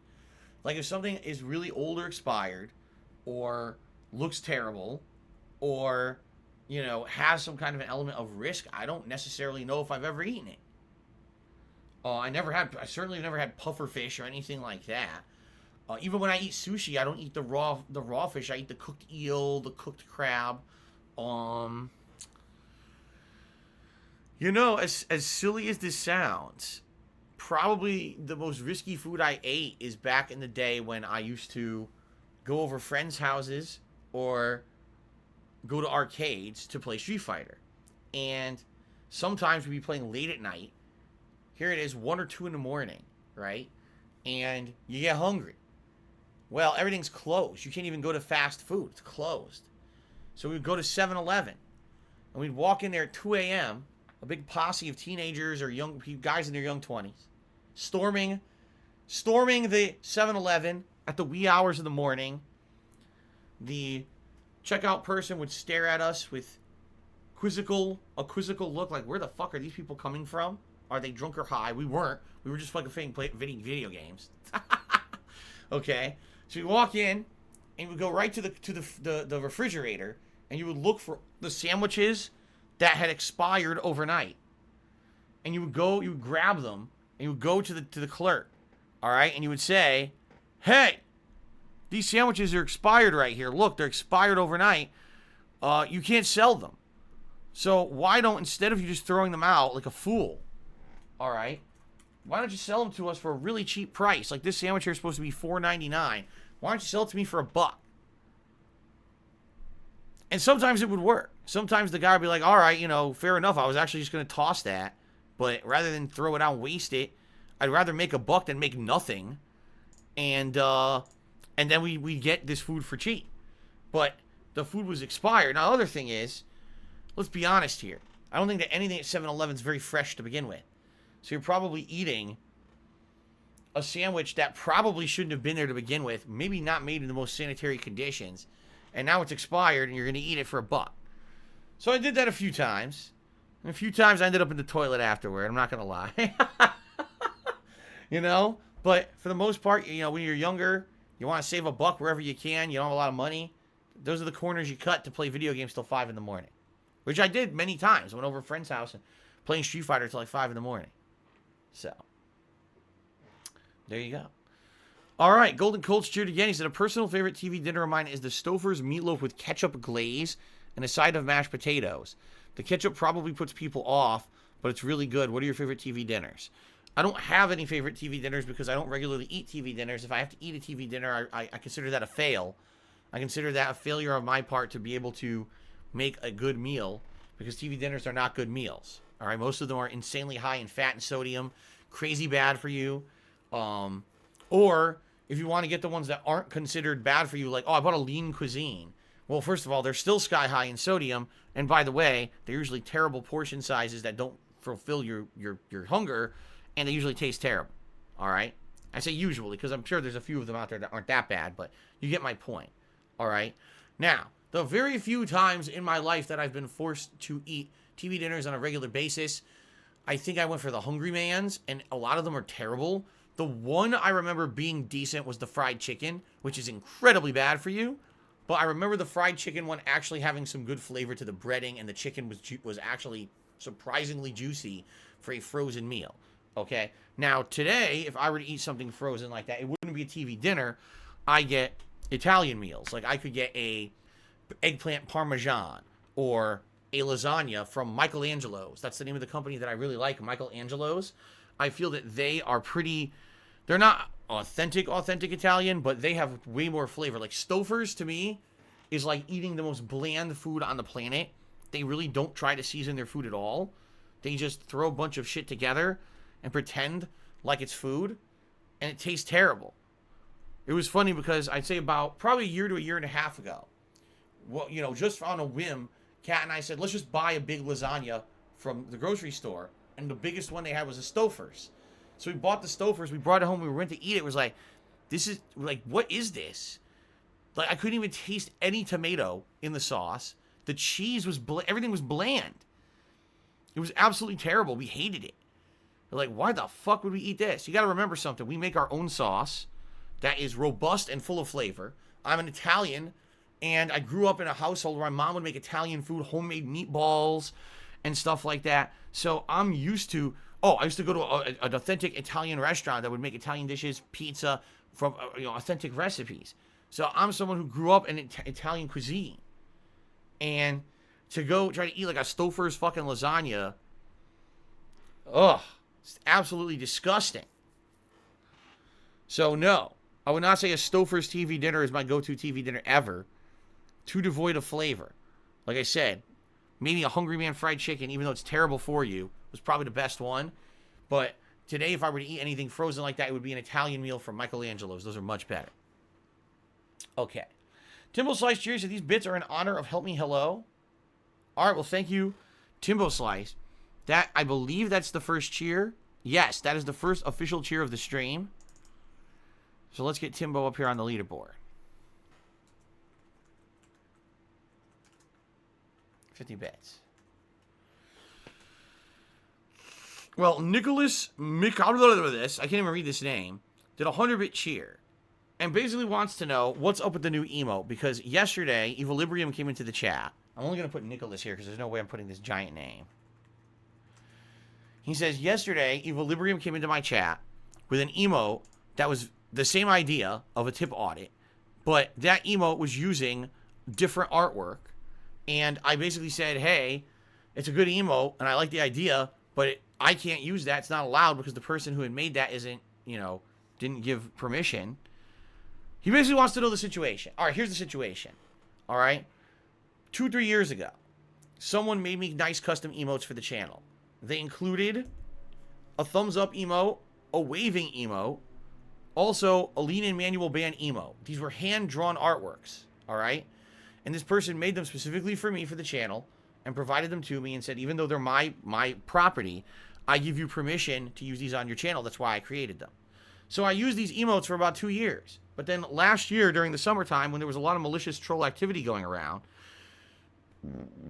Like if something is really old or expired, or looks terrible, or, you know, has some kind of an element of risk, I don't necessarily know if I've ever eaten it. I certainly never had puffer fish or anything like that. Even when I eat sushi, I don't eat the raw fish. I eat the cooked eel, the cooked crab. You know, as silly as this sounds, probably the most risky food I ate is back in the day when I used to go over friends' houses or go to arcades to play Street Fighter. And sometimes we'd be playing late at night. Here it is, 1 or 2 in the morning, right? And you get hungry. Well, everything's closed. You can't even go to fast food. It's closed. So we'd go to 7-Eleven. And we'd walk in there at 2 a.m., a big posse of teenagers or young guys in their young 20s, storming the 7-Eleven at the wee hours of the morning. The checkout person would stare at us with a quizzical look like, where the fuck are these people coming from? Are they drunk or high? We weren't. We were just fucking playing video games. Okay. So you walk in and you would go right to the refrigerator and you would look for the sandwiches that had expired overnight. And you would grab them and you would go to the clerk. All right? And you would say, "Hey, these sandwiches are expired right here. Look, they're expired overnight. You can't sell them. So why don't, instead of you just throwing them out like a fool, all right, why don't you sell them to us for a really cheap price? Like this sandwich here is supposed to be $4.99. Why don't you sell it to me for $1?" And sometimes it would work. Sometimes the guy would be like, all right, you know, fair enough. I was actually just going to toss that. But rather than throw it out and waste it, I'd rather make $1 than make nothing. And then we get this food for cheap. But the food was expired. Now, the other thing is, let's be honest here. I don't think that anything at 7-Eleven is very fresh to begin with. So you're probably eating a sandwich that probably shouldn't have been there to begin with. Maybe not made in the most sanitary conditions. And now it's expired and you're going to eat it for $1. So I did that a few times. And a few times I ended up in the toilet afterward. I'm not going to lie. You know? But for the most part, you know, when you're younger, you want to save $1 wherever you can. You don't have a lot of money. Those are the corners you cut to play video games till 5 in the morning. Which I did many times. I went over a friend's house and playing Street Fighter till like 5 in the morning. So, there you go. All right, Golden Colt cheered again. He said, a personal favorite TV dinner of mine is the Stouffer's meatloaf with ketchup glaze and a side of mashed potatoes. The ketchup probably puts people off, but it's really good. What are your favorite TV dinners? I don't have any favorite TV dinners because I don't regularly eat TV dinners. If I have to eat a TV dinner, I consider that a fail. I consider that a failure on my part to be able to make a good meal because TV dinners are not good meals. All right, most of them are insanely high in fat and sodium, crazy bad for you. Or if you want to get the ones that aren't considered bad for you, like, oh, I bought a lean cuisine. Well, first of all, they're still sky high in sodium. And by the way, they're usually terrible portion sizes that don't fulfill your hunger. And they usually taste terrible. All right? I say usually because I'm sure there's a few of them out there that aren't that bad. But you get my point. All right? Now, the very few times in my life that I've been forced to eat TV dinners on a regular basis, I think I went for the Hungry Man's. And a lot of them are terrible. The one I remember being decent was the fried chicken, which is incredibly bad for you. But I remember the fried chicken one actually having some good flavor to the breading, and the chicken was actually surprisingly juicy for a frozen meal. Okay? Now, today, if I were to eat something frozen like that, it wouldn't be a TV dinner. I get Italian meals. Like, I could get a eggplant parmesan or a lasagna from Michelangelo's. That's the name of the company that I really like, Michelangelo's. I feel that they are they're not authentic Italian, but they have way more flavor. Like Stouffer's, to me, is like eating the most bland food on the planet. They really don't try to season their food at all. They just throw a bunch of shit together and pretend like it's food, and it tastes terrible. It was funny because I'd say about probably a year to a year and a half ago, well, you know, just on a whim, Kat and I said, let's just buy a big lasagna from the grocery store. And the biggest one they had was a Stouffer's. So we bought the Stouffer's. We brought it home. We went to eat it. It was like, this is, like, what is this? Like, I couldn't even taste any tomato in the sauce. The cheese was, everything was bland. It was absolutely terrible. We hated it. We're like, why the fuck would we eat this? You got to remember something. We make our own sauce that is robust and full of flavor. I'm an Italian, and I grew up in a household where my mom would make Italian food, homemade meatballs, and stuff like that. So I'm used to, I used to go to an authentic Italian restaurant that would make Italian dishes, pizza, from authentic recipes. So I'm someone who grew up in Italian cuisine. And to go try to eat like a Stouffer's fucking lasagna, it's absolutely disgusting. So no, I would not say a Stouffer's TV dinner is my go-to TV dinner ever. Too devoid of flavor. Like I said, maybe a Hungry Man fried chicken, even though it's terrible for you, was probably the best one. But today, if I were to eat anything frozen like that, it would be an Italian meal from Michelangelo's. Those are much better. Okay. Timbo Slice, cheers. These bits are in honor of Help Me Hello. All right, well, thank you, Timbo Slice. That, I believe that's the first cheer. Yes, that is the first official cheer of the stream. So let's get Timbo up here on the leaderboard. 50 bits. Well, Nicholas this, I can't even read this name, did a 100-bit cheer. And basically wants to know what's up with the new emote. Because yesterday, Equilibrium came into the chat. I'm only going to put Nicholas here because there's no way I'm putting this giant name. He says, yesterday, Equilibrium came into my chat with an emote that was the same idea of a tip audit. But that emote was using different artwork. And I basically said, hey, it's a good emote, and I like the idea, but I can't use that. It's not allowed because the person who had made that isn't, didn't give permission. He basically wants to know the situation. All right, here's the situation. All right? 2-3 years ago, someone made me nice custom emotes for the channel. They included a thumbs up emote, a waving emote, also a lean in manual band emote. These were hand-drawn artworks. All right? And this person made them specifically for me for the channel and provided them to me and said, even though they're my property, I give you permission to use these on your channel. That's why I created them. So I used these emotes for about 2 years. But then last year during the summertime when there was a lot of malicious troll activity going around,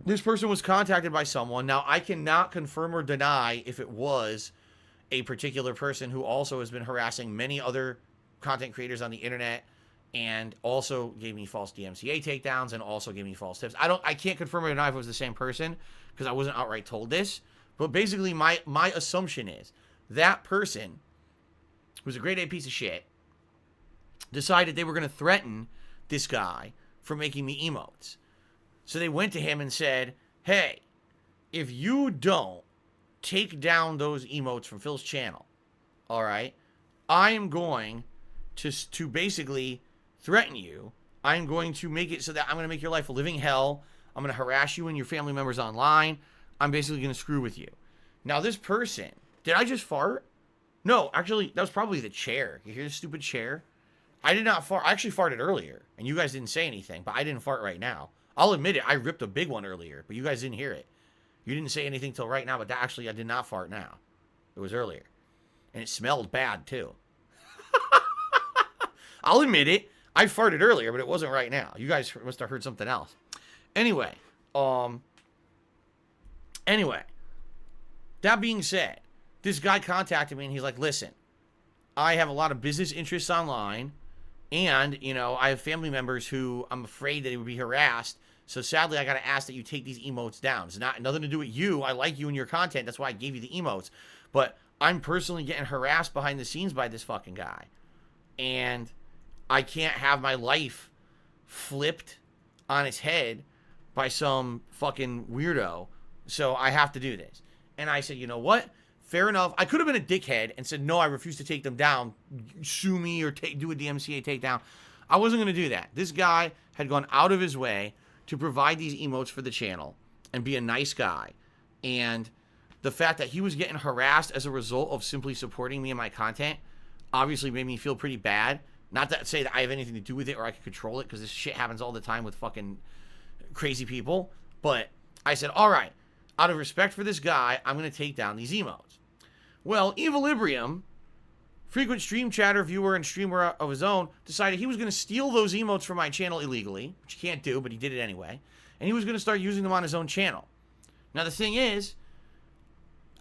this person was contacted by someone. Now, I cannot confirm or deny if it was a particular person who also has been harassing many other content creators on the internet and also gave me false DMCA takedowns and also gave me false tips. I can't confirm or deny if it was the same person because I wasn't outright told this. But basically, my assumption is that person, who's a grade A piece of shit, decided they were going to threaten this guy for making me emotes. So they went to him and said, hey, if you don't take down those emotes from Phil's channel, all right, I am going to basically threaten you. I'm going to make it so that I'm going to make your life a living hell. I'm going to harass you and your family members online. I'm basically going to screw with you. Now, this person, did I just fart? No, actually, that was probably the chair. You hear the stupid chair? I did not fart. I actually farted earlier, and you guys didn't say anything, but I didn't fart right now. I'll admit it. I ripped a big one earlier, but you guys didn't hear it. You didn't say anything till right now, but actually, I did not fart now. It was earlier. And it smelled bad, too. I'll admit it. I farted earlier, but it wasn't right now. You guys must have heard something else. Anyway, that being said, this guy contacted me and he's like, listen, I have a lot of business interests online and, I have family members who I'm afraid that they would be harassed. So sadly, I got to ask that you take these emotes down. It's nothing to do with you. I like you and your content. That's why I gave you the emotes. But I'm personally getting harassed behind the scenes by this fucking guy. And I can't have my life flipped on its head by some fucking weirdo. So I have to do this. And I said, you know what? Fair enough. I could have been a dickhead and said, no, I refuse to take them down. Sue me or do a DMCA takedown. I wasn't going to do that. This guy had gone out of his way to provide these emotes for the channel and be a nice guy. And the fact that he was getting harassed as a result of simply supporting me and my content obviously made me feel pretty bad. Not to say that I have anything to do with it or I can control it, because this shit happens all the time with fucking crazy people. But I said, all right, out of respect for this guy, I'm going to take down these emotes. Well, Equilibrium, frequent stream chatter, viewer, and streamer of his own, decided he was going to steal those emotes from my channel illegally, which you can't do, but he did it anyway. And he was going to start using them on his own channel. Now, the thing is,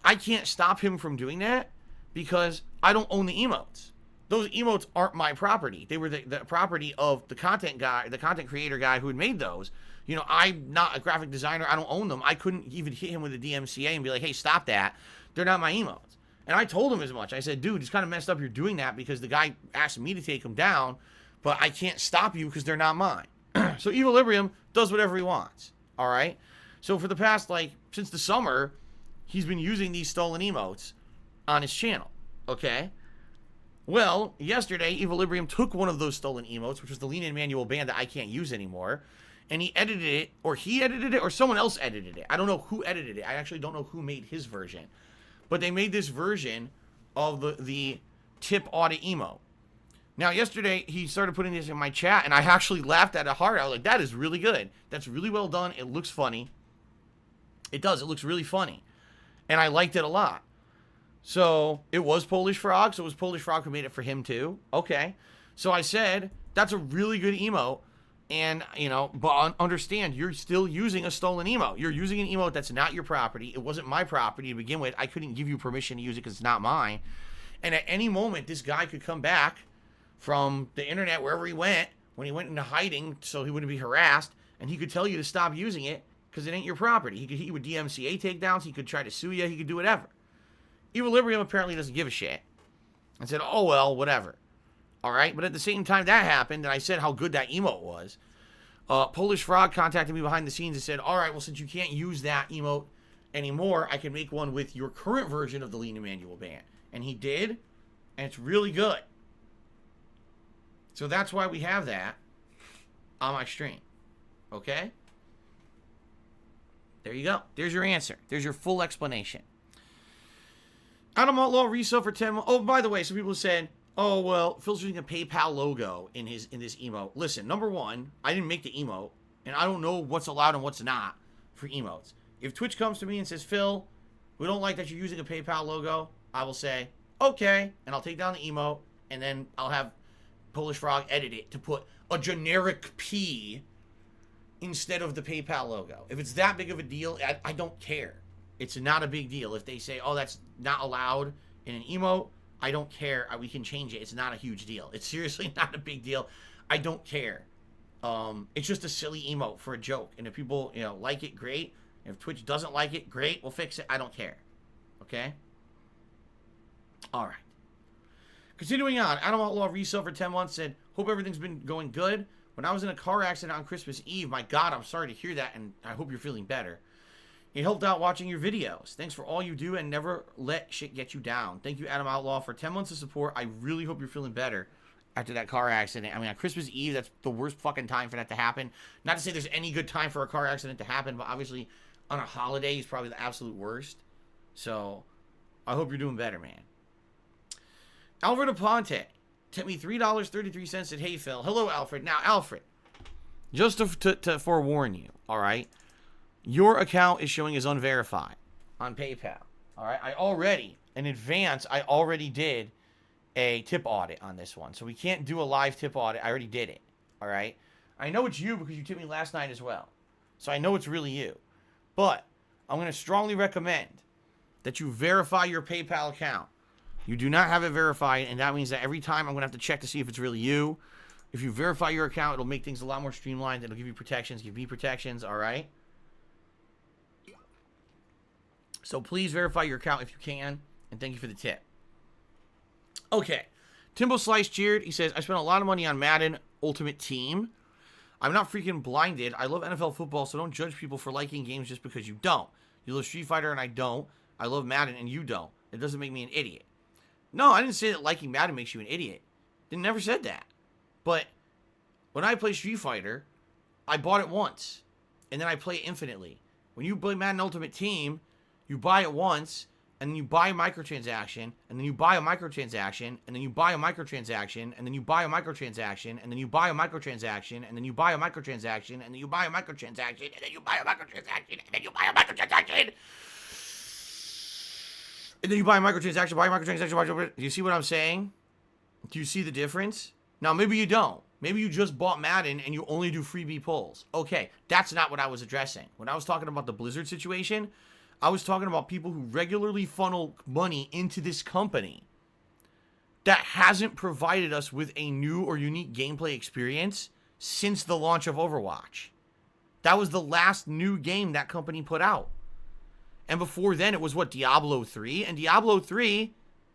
I can't stop him from doing that because I don't own the emotes. Those emotes aren't my property. They were the property of the content guy, the content creator guy who had made those. You know, I'm not a graphic designer. I don't own them. I couldn't even hit him with a DMCA and be like, hey, stop that. They're not my emotes. And I told him as much. I said, dude, it's kind of messed up you're doing that because the guy asked me to take them down, but I can't stop you because they're not mine. So Equilibrium does whatever he wants. All right? So for the past, since the summer, he's been using these stolen emotes on his channel. Okay? Well, yesterday, Equilibrium took one of those stolen emotes, which was the lean-in manual band that I can't use anymore, and he edited it, or someone else edited it. I don't know who edited it. I actually don't know who made his version. But they made this version of the tip audit emote. Now, yesterday, he started putting this in my chat, and I actually laughed at it hard. I was like, that is really good. That's really well done. It looks funny. It does. It looks really funny. And I liked it a lot. So, it was Polish Frog, so it was Polish Frog who made it for him too. Okay. So I said, that's a really good emote, and, but understand, you're still using a stolen emote. You're using an emote that's not your property. It wasn't my property to begin with. I couldn't give you permission to use it because it's not mine. And at any moment, this guy could come back from the internet, wherever he went, when he went into hiding so he wouldn't be harassed, and he could tell you to stop using it because it ain't your property. He could hit you with DMCA takedowns. He could try to sue you. He could do whatever. Equilibrium apparently doesn't give a shit and said, oh, well, whatever. All right. But at the same time that happened, and I said how good that emote was, Polish Frog contacted me behind the scenes and said, all right, well, since you can't use that emote anymore, I can make one with your current version of the lean-in manual band. And he did, and it's really good. So that's why we have that on my stream. Okay? There you go. There's your answer. There's your full explanation. Adam Outlaw resale for 10. Oh, by the way, some people said, oh, well, Phil's using a PayPal logo in this emote. Listen, number one, I didn't make the emote, and I don't know what's allowed and what's not for emotes. If Twitch comes to me and says, Phil, we don't like that you're using a PayPal logo, I will say, okay, and I'll take down the emote, and then I'll have Polish Frog edit it to put a generic P instead of the PayPal logo. If it's that big of a deal, I don't care. It's not a big deal. If they say, oh, that's not allowed in an emote, I don't care. We can change it. It's not a huge deal. It's seriously not a big deal. I don't care. It's just a silly emote for a joke. And if people, like it, great. If Twitch doesn't like it, great. We'll fix it. I don't care. Okay? All right. Continuing on, Adam Outlaw resale for 10 months said, hope everything's been going good. When I was in a car accident on Christmas Eve, my God, I'm sorry to hear that, and I hope you're feeling better. It helped out watching your videos. Thanks for all you do and never let shit get you down. Thank you, Adam Outlaw, for 10 months of support. I really hope you're feeling better after that car accident. I mean, on Christmas Eve, that's the worst fucking time for that to happen. Not to say there's any good time for a car accident to happen, but obviously on a holiday is probably the absolute worst. So I hope you're doing better, man. Alfred Aponte tipped me $3.33, said, hey, Phil. Hello, Alfred. Now, Alfred, just to forewarn you, all right? Your account is showing as unverified on PayPal. All right. In advance, I already did a tip audit on this one. So we can't do a live tip audit. I already did it. All right. I know it's you because you tipped me last night as well. So I know it's really you. But I'm going to strongly recommend that you verify your PayPal account. You do not have it verified, and that means that every time I'm going to have to check to see if it's really you. If you verify your account, it'll make things a lot more streamlined. It'll give you protections, give me protections. All right. So please verify your account if you can, and thank you for the tip. Okay. Timbo Slice cheered. He says, I spent a lot of money on Madden Ultimate Team. I'm not freaking blinded. I love NFL football, so don't judge people for liking games just because you don't. You love Street Fighter and I don't. I love Madden and you don't. It doesn't make me an idiot. No, I didn't say that liking Madden makes you an idiot. I never said that. But when I play Street Fighter, I bought it once, and then I play it infinitely. When you play Madden Ultimate Team, You buy it once, and then you buy a microtransaction, and then you buy a microtransaction, and then you buy a microtransaction, and then you buy a microtransaction, and then you buy a microtransaction, and then you buy a microtransaction, and then you buy a microtransaction, and then you buy a microtransaction, and then you buy a microtransaction. And then you buy a microtransaction, buy a microtransaction. Do you see what I'm saying? Do you see the difference? Now, maybe you don't. Maybe you just bought Madden and you only do freebie pulls. Okay, that's not what I was addressing. When I was talking about the Blizzard situation, I was talking about people who regularly funnel money into this company that hasn't provided us with a new or unique gameplay experience since the launch of Overwatch. That was the last new game that company put out. And before then, it was what, Diablo 3? And Diablo 3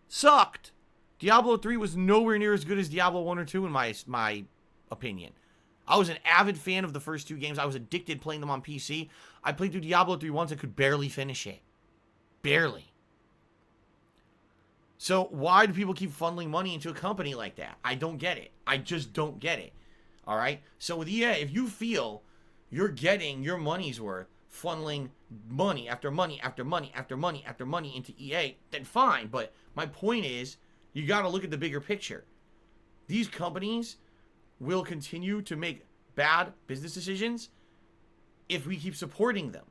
sucked. Diablo 3 was nowhere near as good as Diablo 1 or 2 in my opinion. I was an avid fan of the first two games. I was addicted playing them on PC. I played through Diablo 3 once and could barely finish it. Barely. So why do people keep funneling money into a company like that? I don't get it. I just don't get it. All right? So with EA, if you feel you're getting your money's worth funneling money after money after money after money after money into EA, then fine. But my point is, you got to look at the bigger picture. These companies will continue to make bad business decisions if we keep supporting them.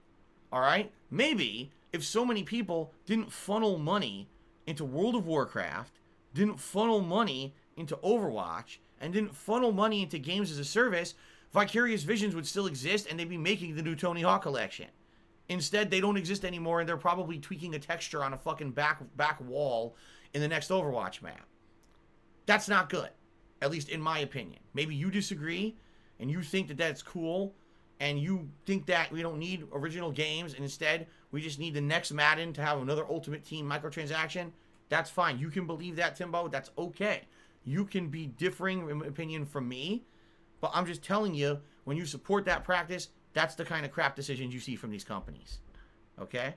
All right? Maybe if so many people didn't funnel money into World of Warcraft, didn't funnel money into Overwatch, and didn't funnel money into games as a service, Vicarious Visions would still exist and they'd be making the new Tony Hawk collection. Instead, they don't exist anymore and they're probably tweaking a texture on a fucking back wall in the next Overwatch map. That's not good. At least in my opinion. Maybe you disagree and you think that that's cool and you think that we don't need original games and instead we just need the next Madden to have another Ultimate Team microtransaction. That's fine. You can believe that, Timbo. That's okay. You can be differing in opinion from me, but I'm just telling you, when you support that practice, that's the kind of crap decisions you see from these companies. Okay?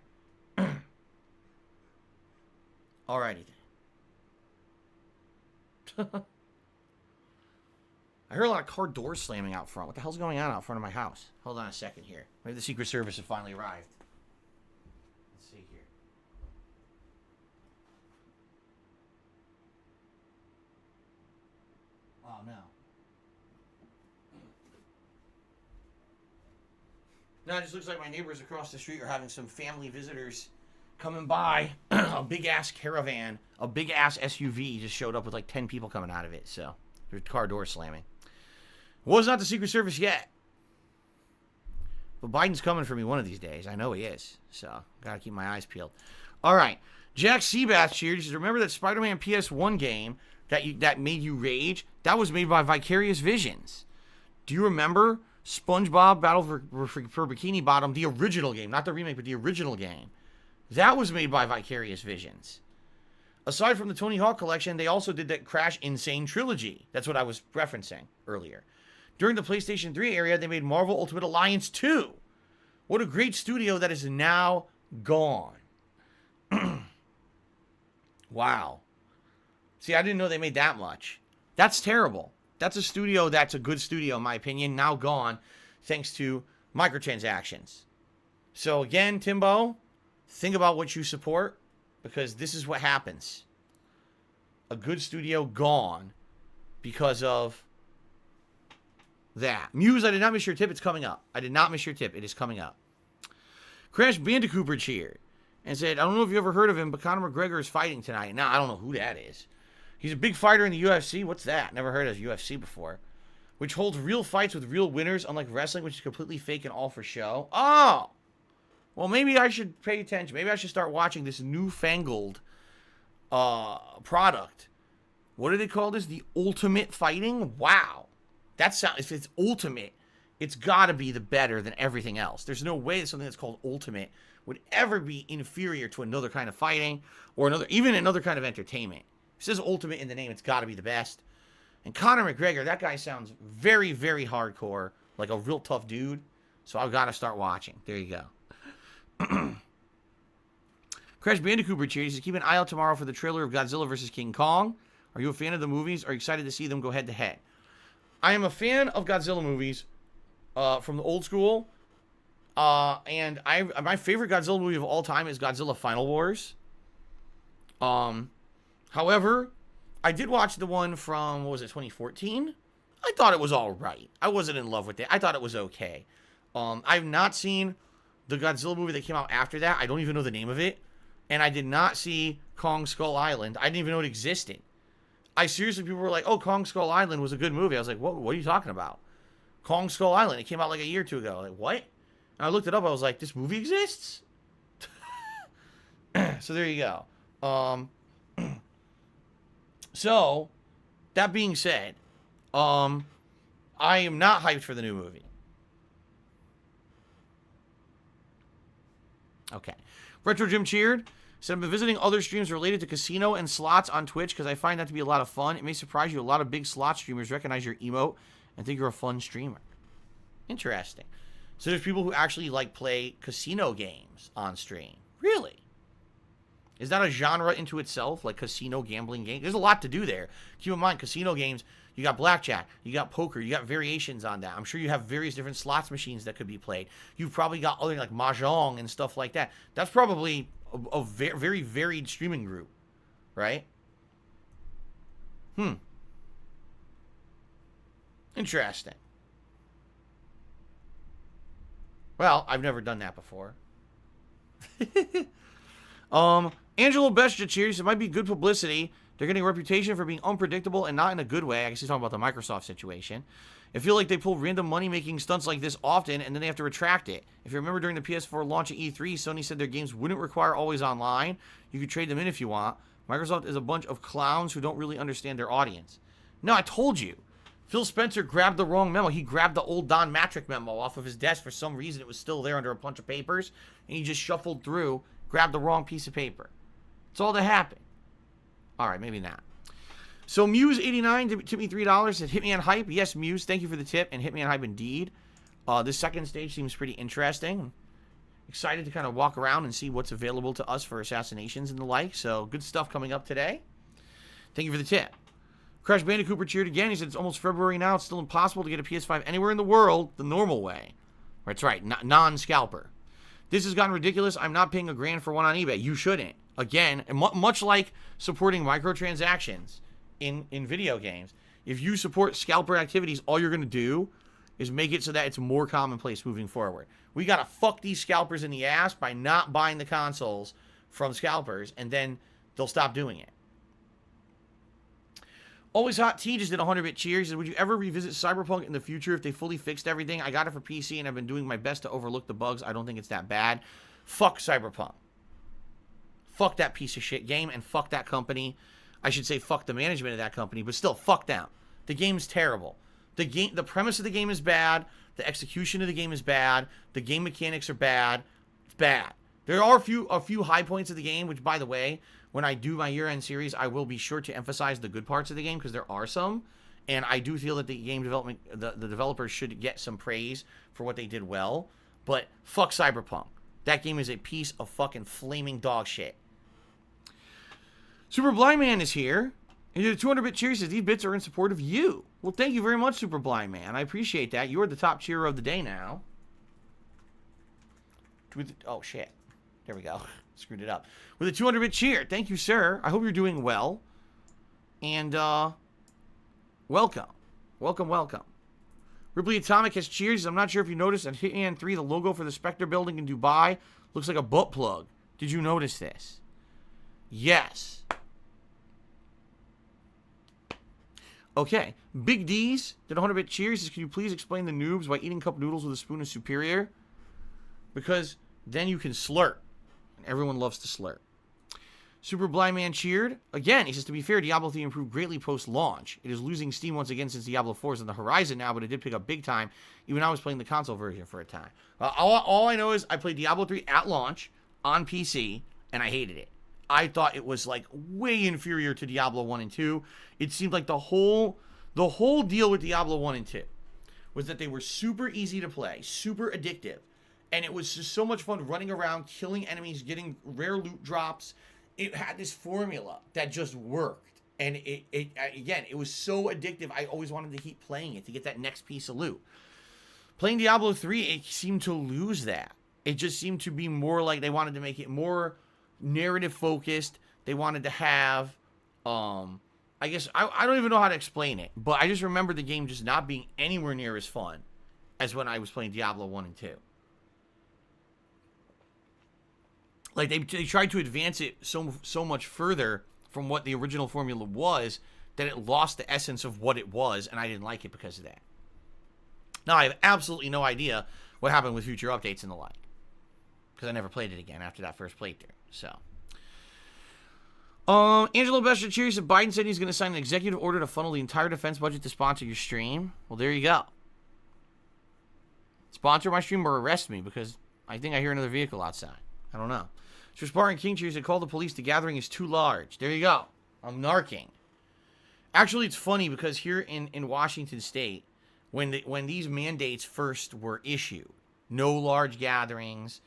Alrighty then. I heard a lot of car doors slamming out front. What the hell's going on out front of my house? Hold on a second here. Maybe the Secret Service have finally arrived. Let's see here. Oh, no. No, it just looks like my neighbors across the street are having some family visitors coming by. A big-ass caravan, a big-ass SUV just showed up with like 10 people coming out of it. So, there's car door slamming. Was not the Secret Service yet. But Biden's coming for me one of these days. I know he is. So, gotta keep my eyes peeled. All right. Jack Seabass here. He says, remember that Spider-Man PS1 game that made you rage? That was made by Vicarious Visions. Do you remember SpongeBob Battle for Bikini Bottom, the original game? Not the remake, but the original game. That was made by Vicarious Visions. Aside from the Tony Hawk collection, they also did that Crash Insane trilogy. That's what I was referencing earlier. During the PlayStation 3 area, they made Marvel Ultimate Alliance 2. What a great studio that is now gone. Wow. See, I didn't know they made that much. That's terrible. That's a studio that's a good studio, in my opinion, now gone thanks to microtransactions. So again, Timbo, think about what you support, because this is what happens. A good studio gone because of that. Muse, I did not miss your tip. It's coming up. I did not miss your tip. It is coming up. Crash Bandicoot cheered and said, I don't know if you ever heard of him, but Conor McGregor is fighting tonight. Now, I don't know who that is. He's a big fighter in the UFC. What's that? Never heard of UFC before. Which holds real fights with real winners, unlike wrestling, which is completely fake and all for show. Oh! Well, maybe I should pay attention. Maybe I should start watching this newfangled product. What do they call this? The Ultimate Fighting? Wow. That sounds, if it's Ultimate, it's got to be the better than everything else. There's no way that something that's called Ultimate would ever be inferior to another kind of fighting or even another kind of entertainment. If it says Ultimate in the name, it's got to be the best. And Conor McGregor, that guy sounds very, very hardcore, like a real tough dude. So I've got to start watching. There you go. Crash Bandicoot cheers. Keep an eye out tomorrow for the trailer of Godzilla vs. King Kong. Are you a fan of the movies? Are you excited to see them go head to head? I am a fan of Godzilla movies from the old school. And my favorite Godzilla movie of all time is Godzilla Final Wars. However, I did watch the one from, what was it, 2014? I thought it was all right. I wasn't in love with it. I thought it was okay. I've not seen the Godzilla movie that came out after that. I don't even know the name of it. And I did not see Kong Skull Island. I didn't even know it existed. I seriously, people were like, oh, Kong Skull Island was a good movie. I was like, what are you talking about? Kong Skull Island. It came out like a year or two ago. Like, what? And I looked it up. I was like, this movie exists? So there you go. So, that being said, I am not hyped for the new movie. Okay. Retro Jim cheered. Said, I've been visiting other streams related to casino and slots on Twitch because I find that to be a lot of fun. It may surprise you. A lot of big slot streamers recognize your emote and think you're a fun streamer. Interesting. So there's people who actually like play casino games on stream. Really? Is that a genre into itself? Like casino gambling game? There's a lot to do there. Keep in mind, casino games, you got blackjack, you got poker, you got variations on that. I'm sure you have various different slots machines that could be played. You've probably got other like mahjong and stuff like that. That's probably a very, very varied streaming group, right? Interesting. Well, I've never done that before. Angelo Bestia cheers. It might be good publicity. They're getting a reputation for being unpredictable and not in a good way. I guess he's talking about the Microsoft situation. I feel like they pull random money-making stunts like this often, and then they have to retract it. If you remember during the PS4 launch at E3, Sony said their games wouldn't require always online. You could trade them in if you want. Microsoft is a bunch of clowns who don't really understand their audience. No, I told you. Phil Spencer grabbed the wrong memo. He grabbed the old Don Matrick memo off of his desk. For some reason, it was still there under a bunch of papers, and he just shuffled through, grabbed the wrong piece of paper. That's all that happened. All right, maybe not. So Muse89 tipped me $3. Said, Hitman Hype. Yes, Muse, thank you for the tip. And Hitman Hype indeed. This second stage seems pretty interesting. Excited to kind of walk around and see what's available to us for assassinations and the like. So good stuff coming up today. Thank you for the tip. Crash Bandicoot cheered again. He said, it's almost February now. It's still impossible to get a PS5 anywhere in the world the normal way. That's right, non-scalper. This has gotten ridiculous. I'm not paying $1,000 for one on eBay. You shouldn't. Again, much like supporting microtransactions in video games, if you support scalper activities, all you're going to do is make it so that it's more commonplace moving forward. We got to fuck these scalpers in the ass by not buying the consoles from scalpers, and then they'll stop doing it. Always Hot Tea just did 100-bit cheers. He said, would you ever revisit Cyberpunk in the future if they fully fixed everything? I got it for PC, and I've been doing my best to overlook the bugs. I don't think it's that bad. Fuck Cyberpunk. Fuck that piece of shit game, and fuck that company. I should say fuck the management of that company, but still, fuck them. The game's terrible. The premise of the game is bad. The execution of the game is bad. The game mechanics are bad. It's bad. There are a few high points of the game, which, by the way, when I do my year-end series, I will be sure to emphasize the good parts of the game, because there are some. And I do feel that the game development, the developers should get some praise for what they did well. But fuck Cyberpunk. That game is a piece of fucking flaming dog shit. Super Blind Man is here. He did a 200-bit cheer. He says, these bits are in support of you. Well, thank you very much, Super Blind Man. I appreciate that. You are the top cheerer of the day now. Oh, shit. There we go. Screwed it up. With a 200-bit cheer. Thank you, sir. I hope you're doing well. And, welcome. Welcome, welcome. Ripley Atomic has cheers. I'm not sure if you noticed on Hitman 3, the logo for the Spectre building in Dubai looks like a butt plug. Did you notice this? Yes. Okay. Big D's did 100-bit cheers. Says, can you please explain the noobs why eating cup noodles with a spoon is superior? Because then you can slurp. And everyone loves to slurp. Super Blind Man cheered. Again, he says, to be fair, Diablo 3 improved greatly post-launch. It is losing steam once again since Diablo 4 is on the horizon now, but it did pick up big time. Even I was playing the console version for a time. All I know is I played Diablo 3 at launch on PC, and I hated it. I thought it was like way inferior to Diablo 1 and 2. It seemed like the whole deal with Diablo 1 and 2 was that they were super easy to play, super addictive. And it was just so much fun running around, killing enemies, getting rare loot drops. It had this formula that just worked. And it was so addictive. I always wanted to keep playing it to get that next piece of loot. Playing Diablo 3, it seemed to lose that. It just seemed to be more like they wanted to make it more narrative focused. They wanted to have, I guess, I don't even know how to explain it, but I just remember the game just not being anywhere near as fun as when I was playing Diablo 1 and 2. Like, they tried to advance it so much further from what the original formula was that it lost the essence of what it was, and I didn't like it because of that. Now, I have absolutely no idea what happened with future updates and the like, because I never played it again after that first playthrough, so. Angelo Bester Cheers said Biden said he's going to sign an executive order to funnel the entire defense budget to sponsor your stream. Well, there you go. Sponsor my stream or arrest me, because I think I hear another vehicle outside. I don't know. So Spartan King Cheers said call the police. The gathering is too large. There you go. I'm narking. Actually, it's funny because here in Washington State, when these mandates first were issued, no large gatherings,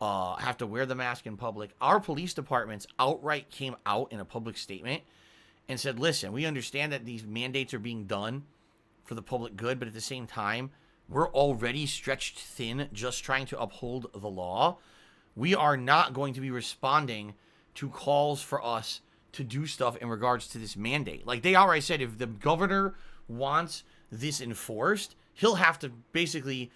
have to wear the mask in public, our police departments outright came out in a public statement and said, listen, we understand that these mandates are being done for the public good, but at the same time, we're already stretched thin just trying to uphold the law. We are not going to be responding to calls for us to do stuff in regards to this mandate. Like, they outright said if the governor wants this enforced, he'll have to basically,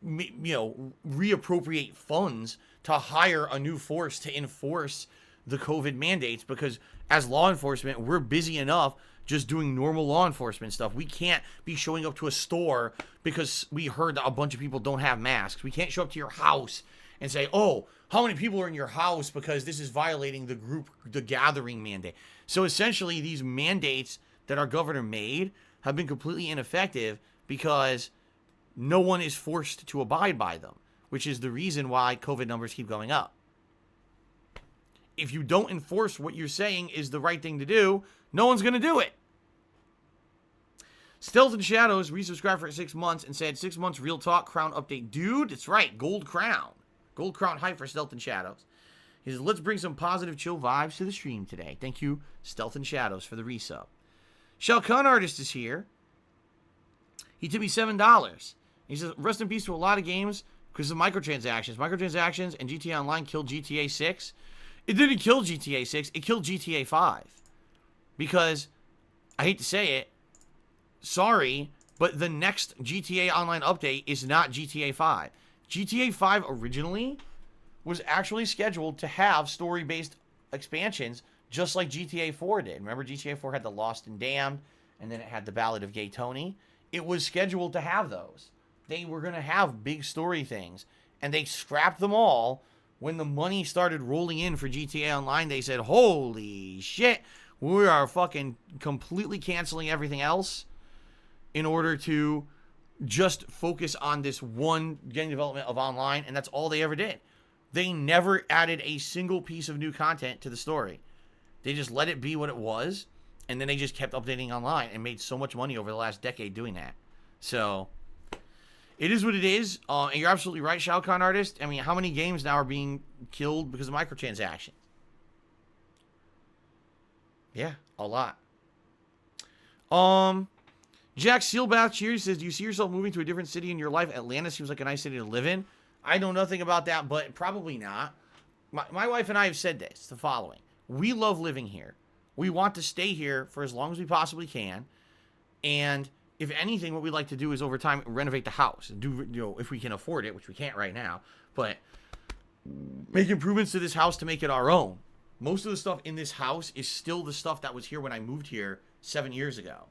reappropriate funds to hire a new force to enforce the COVID mandates, because as law enforcement, we're busy enough just doing normal law enforcement stuff. We can't be showing up to a store because we heard that a bunch of people don't have masks. We can't show up to your house and say, oh, how many people are in your house because this is violating the gathering mandate. So essentially, these mandates that our governor made have been completely ineffective because no one is forced to abide by them, which is the reason why COVID numbers keep going up. If you don't enforce what you're saying is the right thing to do, no one's going to do it. Stealth and Shadows resubscribed for 6 months and said, 6 months real talk crown update. Dude, it's right. Gold crown. Gold crown hype for Stealth and Shadows. He says, let's bring some positive chill vibes to the stream today. Thank you, Stealth and Shadows, for the resub. Shao Kahn Artist is here. He tipped me $7. He says, rest in peace to a lot of games because of microtransactions. Microtransactions and GTA Online killed GTA 6. It didn't kill GTA 6. It killed GTA 5. Because, I hate to say it, sorry, but the next GTA Online update is not GTA 5. GTA 5 originally was actually scheduled to have story-based expansions just like GTA 4 did. Remember, GTA 4 had the Lost and Damned, and then it had the Ballad of Gay Tony. It was scheduled to have those. They were going to have big story things, and they scrapped them all when the money started rolling in for GTA Online. They said, holy shit, we are fucking completely canceling everything else in order to just focus on this one game development of online, and that's all they ever did. They never added a single piece of new content to the story. They just let it be what it was, and then they just kept updating online and made so much money over the last decade doing that. So, it is what it is, and you're absolutely right, Shao Kahn Artist. I mean, how many games now are being killed because of microtransactions? Yeah, a lot. Jack Sealbath Cheers says, do you see yourself moving to a different city in your life? Atlanta seems like a nice city to live in. I know nothing about that, but probably not. My wife and I have said this, the following. We love living here. We want to stay here for as long as we possibly can. And if anything, what we'd like to do is over time renovate the house. And do, if we can afford it, which we can't right now, but make improvements to this house to make it our own. Most of the stuff in this house is still the stuff that was here when I moved here 7 years ago.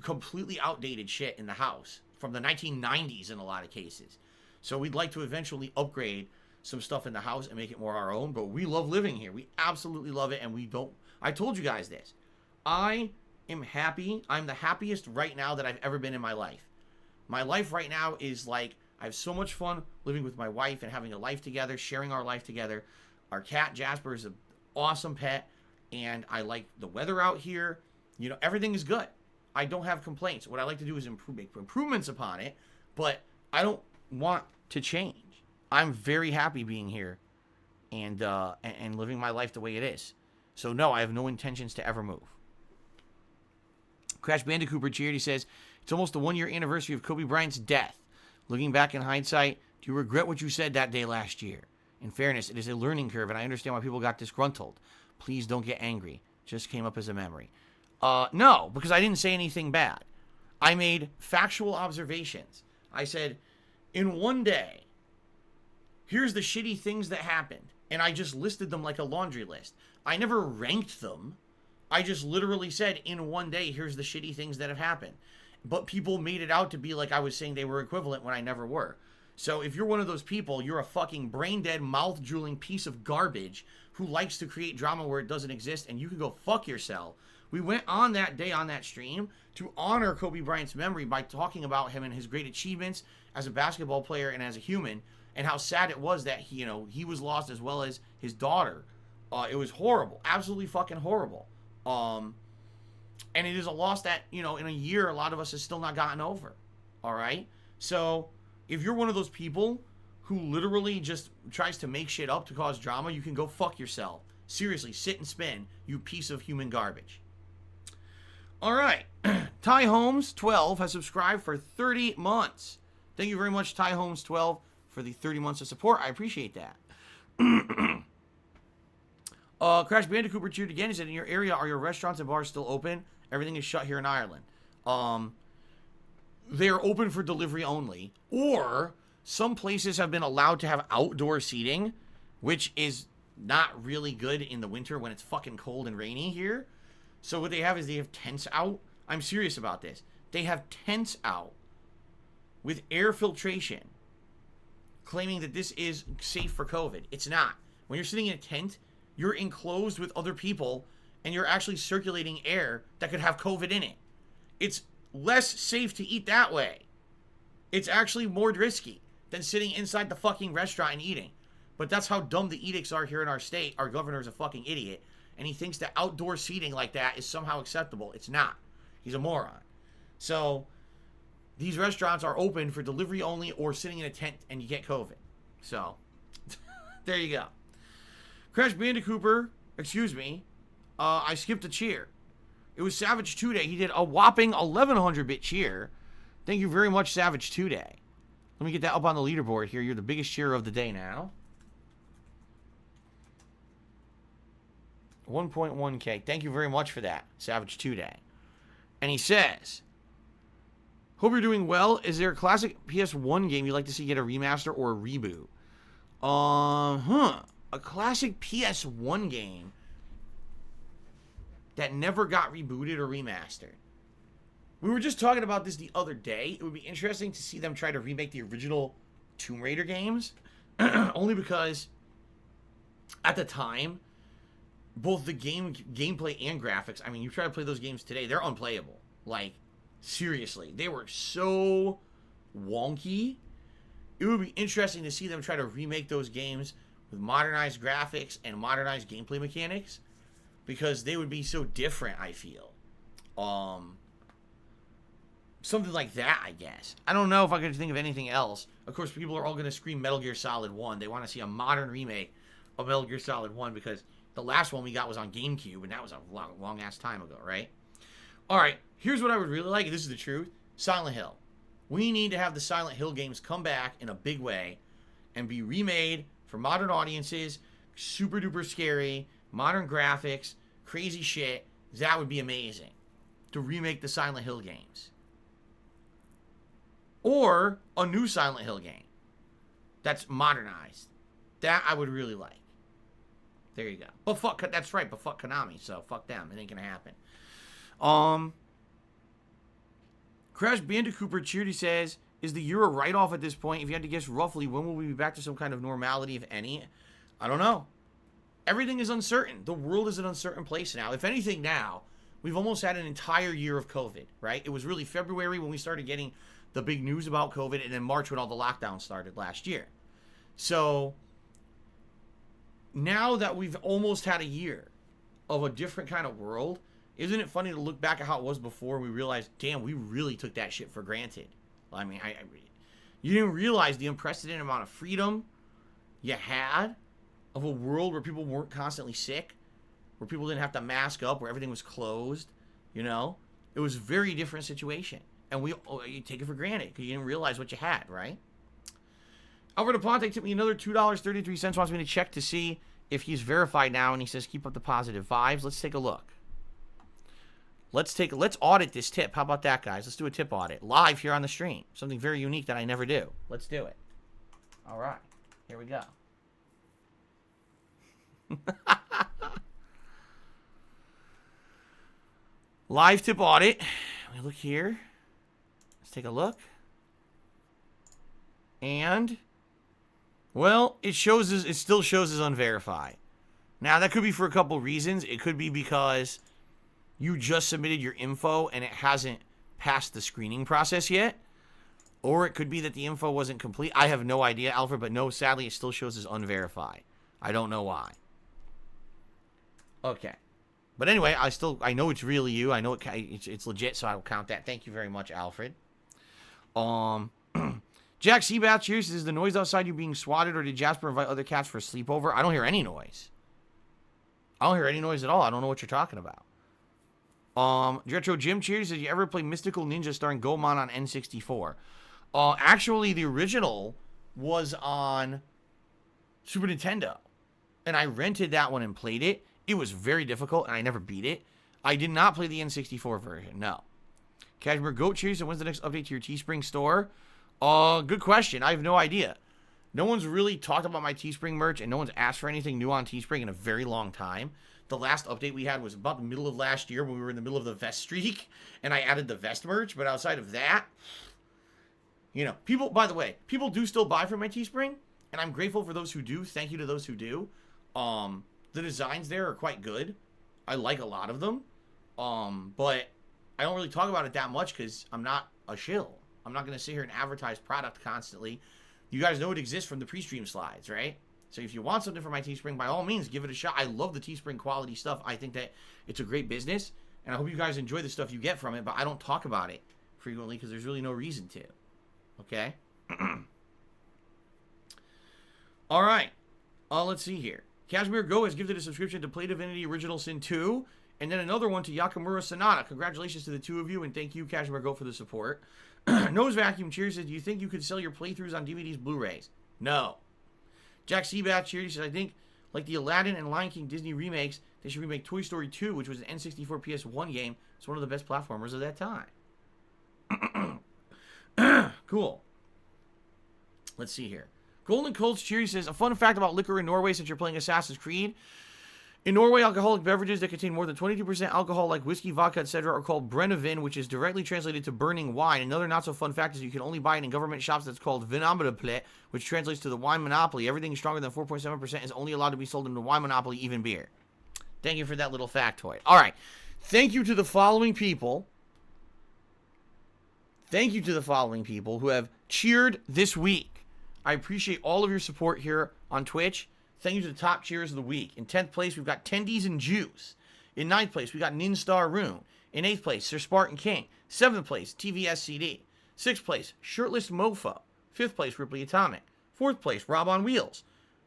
Completely outdated shit in the house from the 1990s in a lot of cases. So we'd like to eventually upgrade some stuff in the house and make it more our own, but we love living here. We absolutely love it, and we don't... I told you guys this. I am happy. I'm the happiest right now that I've ever been in my life. My life right now is like, I have so much fun living with my wife and having a life together, sharing our life together. Our cat, Jasper, is an awesome pet, and I like the weather out here. Everything is good. I don't have complaints. What I like to do is make improvements upon it, but I don't want to change. I'm very happy being here and living my life the way it is. So no, I have no intentions to ever move. Crash Bandicoot cheered. He says, It's almost the 1-year anniversary of Kobe Bryant's death. Looking back in hindsight, do you regret what you said that day last year? In fairness, it is a learning curve, and I understand why people got disgruntled. Please don't get angry. Just came up as a memory. No, because I didn't say anything bad. I made factual observations. I said, in one day, here's the shitty things that happened. And I just listed them like a laundry list. I never ranked them. I just literally said, in one day, here's the shitty things that have happened. But people made it out to be like I was saying they were equivalent when I never were. So if you're one of those people, you're a fucking brain-dead, mouth-drooling piece of garbage who likes to create drama where it doesn't exist, and you can go fuck yourself. We went on that day on that stream to honor Kobe Bryant's memory by talking about him and his great achievements as a basketball player and as a human, and how sad it was that he was lost as well as his daughter. It was horrible, absolutely fucking horrible. And it is a loss that, in a year, a lot of us have still not gotten over. All right? So if you're one of those people who literally just tries to make shit up to cause drama, you can go fuck yourself. Seriously, sit and spin, you piece of human garbage. All right. Ty Holmes 12 has subscribed for 30 months. Thank you very much, Ty Holmes 12, for the 30 months of support. I appreciate that. Crash Bandicoot Richard again. He said, in your area, are your restaurants and bars still open? Everything is shut here in Ireland. They're open for delivery only. Or some places have been allowed to have outdoor seating, which is not really good in the winter when it's fucking cold and rainy here. So what they have is they have tents out. I'm serious about this. They have tents out with air filtration, claiming that this is safe for COVID. It's not. When you're sitting in a tent, you're enclosed with other people, and you're actually circulating air that could have COVID in it. It's less safe to eat that way. It's actually more risky than sitting inside the fucking restaurant and eating. But that's how dumb the edicts are here in our state. Our governor's a fucking idiot, and he thinks that outdoor seating like that is somehow acceptable. It's not. He's a moron. So these restaurants are open for delivery only or sitting in a tent and you get COVID. So there you go. Crash Bandicoot, excuse me, I skipped a cheer. It was Savage 2 Day. He did a whopping 1100-bit cheer. Thank you very much, Savage 2 Day. Let me get that up on the leaderboard here. You're the biggest cheerer of the day now. 1.1K. Thank you very much for that, Savage 2 Day. And he says, hope you're doing well. Is there a classic PS1 game you'd like to see get a remaster or a reboot? A classic PS1 game that never got rebooted or remastered. We were just talking about this the other day. It would be interesting to see them try to remake the original Tomb Raider games. Only because at the time, both the gameplay and graphics, I mean, you try to play those games today, they're unplayable. Like, seriously. They were so wonky. It would be interesting to see them try to remake those games with modernized graphics and modernized gameplay mechanics, because they would be so different, I feel. Something like that, I guess. I don't know if I could think of anything else. Of course, people are all going to scream Metal Gear Solid 1. They want to see a modern remake of Metal Gear Solid 1, because the last one we got was on GameCube, and that was a long-ass time ago, right? All right, here's what I would really like, and this is the truth. Silent Hill. We need to have the Silent Hill games come back in a big way and be remade for modern audiences, super duper scary, modern graphics, crazy shit. That would be amazing to remake the Silent Hill games. Or a new Silent Hill game that's modernized. That I would really like. There you go. But fuck, that's right, but fuck Konami, so fuck them. It ain't gonna happen. Crash Bandicoot Cheerdy says, is the year a write-off at this point? If you had to guess roughly, when will we be back to some kind of normality, if any? I don't know. Everything is uncertain. The world is an uncertain place now. If anything now, we've almost had an entire year of COVID, right? It was really February when we started getting the big news about COVID, and then March when all the lockdowns started last year. So now that we've almost had a year of a different kind of world, isn't it funny to look back at how it was before and we realized, damn, we really took that shit for granted. I mean, you didn't realize the unprecedented amount of freedom you had of a world where people weren't constantly sick, where people didn't have to mask up, where everything was closed, you know? It was a very different situation. And you take it for granted because you didn't realize what you had, right? Alfred Aponte tipped me another $2.33. Wants me to check to see if he's verified now, and he says keep up the positive vibes. Let's take a look. Let's audit this tip. How about that, guys? Let's do a tip audit live here on the stream. Something very unique that I never do. Let's do it. All right, here we go. Live tip audit. Let me look here. Let's take a look. And well, it still shows as unverified. Now, that could be for a couple reasons. It could be because you just submitted your info and it hasn't passed the screening process yet. Or it could be that the info wasn't complete. I have no idea, Alfred, but no, sadly, it still shows as unverified. I don't know why. Okay. But anyway, I know it's really you. I know it's legit, so I will count that. Thank you very much, Alfred. Jack Seabath, cheers. Is the noise outside you being swatted, or did Jasper invite other cats for a sleepover? I don't hear any noise. I don't hear any noise at all. I don't know what you're talking about. Retro Jim, cheers. Did you ever play Mystical Ninja starring Goemon on N64? Actually, the original was on Super Nintendo. And I rented that one and played it. It was very difficult, and I never beat it. I did not play the N64 version, no. Cashmere Goat, cheers. And when's the next update to your Teespring store? Good question. I have no idea. No one's really talked about my Teespring merch, and no one's asked for anything new on Teespring in a very long time. The last update we had was about the middle of last year when we were in the middle of the vest streak, and I added the vest merch. But outside of that, you know, people, by the way, people do still buy from my Teespring, and I'm grateful for those who do. Thank you to those who do. The designs there are quite good. I like a lot of them. But I don't really talk about it that much because I'm not a shill. I'm not going to sit here and advertise product constantly. You guys know it exists from the pre-stream slides, right? So if you want something from my Teespring, by all means, give it a shot. I love the Teespring quality stuff. I think that it's a great business, and I hope you guys enjoy the stuff you get from it, but I don't talk about it frequently because there's really no reason to. Okay? All right. Let's see here. Cashmere Go has gifted a subscription to Play Divinity Original Sin 2, and then another one to Yakamura Sonata. Congratulations to the two of you, and thank you, Cashmere Go, for the support. Nose Vacuum cheers says, do you think you could sell your playthroughs on DVDs, Blu-rays? No. Jack Seabath cheers says, I think, like the Aladdin and Lion King Disney remakes, they should remake Toy Story 2, which was an N64 PS1 game. It's one of the best platformers of that time. Cool. Let's see here. Golden Colts cheers says, a fun fact about liquor in Norway since you're playing Assassin's Creed. In Norway, alcoholic beverages that contain more than 22% alcohol, like whiskey, vodka, etc., are called brennivin, which is directly translated to burning wine. Another not-so-fun fact is you can only buy it in government shops that's called vinomonopoly, which translates to the wine monopoly. Everything stronger than 4.7% is only allowed to be sold in the wine monopoly, even beer. Thank you for that little factoid. All right. Thank you to the following people. Thank you to the following people who have cheered this week. I appreciate all of your support here on Twitch. Thank you to the top cheers of the week. In 10th place, we've got Tendies and Juice. In 9th place, we got Ninstar Rune. In 8th place, Sir Spartan King. 7th place, TVSCD. 6th place, Shirtless Mofo. 5th place, Ripley Atomic. 4th place, Rob on Wheels.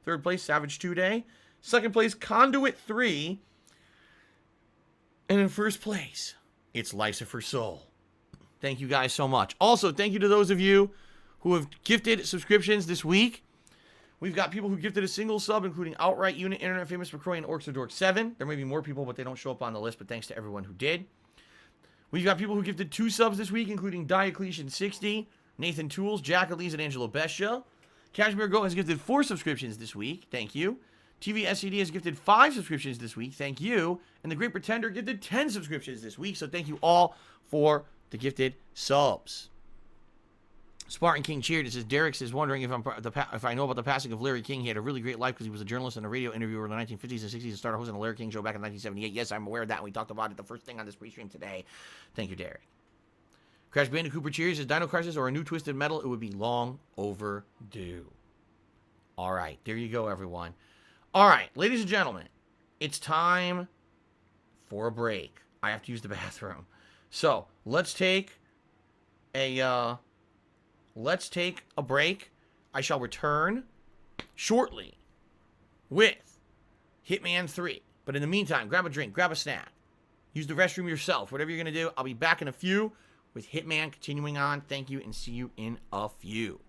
3rd place, Savage 2 Day. 2nd place, Conduit 3. And in 1st place, it's Lycifer Soul. Thank you guys so much. Also, thank you to those of you who have gifted subscriptions this week. We've got people who gifted a single sub, including Outright Unit, Internet Famous McCroy, and Orcs of Dork 7. There may be more people, but they don't show up on the list, but thanks to everyone who did. We've got people who gifted 2 subs this week, including Diocletian 60, Nathan Tools, Jack Elise, and Angelo Bestia. Cashmere Go has gifted 4 subscriptions this week. Thank you. TVSCD has gifted 5 subscriptions this week. Thank you. And The Great Pretender gifted 10 subscriptions this week. So thank you all for the gifted subs. Spartan King cheered. It says, Derek is wondering if I know about the passing of Larry King. He had a really great life because he was a journalist and a radio interviewer in the 1950s and 60s and started hosting the Larry King show back in 1978. Yes, I'm aware of that. We talked about it the first thing on this pre-stream today. Thank you, Derek. Crash Bandicoot Cooper cheers. Says, Dino Crisis or a new Twisted Metal, it would be long overdue. All right. There you go, everyone. All right. Ladies and gentlemen, it's time for a break. I have to use the bathroom. So, let's take a break. I shall return shortly with Hitman 3. But in the meantime, grab a drink, grab a snack. Use the restroom yourself. Whatever you're going to do, I'll be back in a few with Hitman continuing on. Thank you, and see you in a few.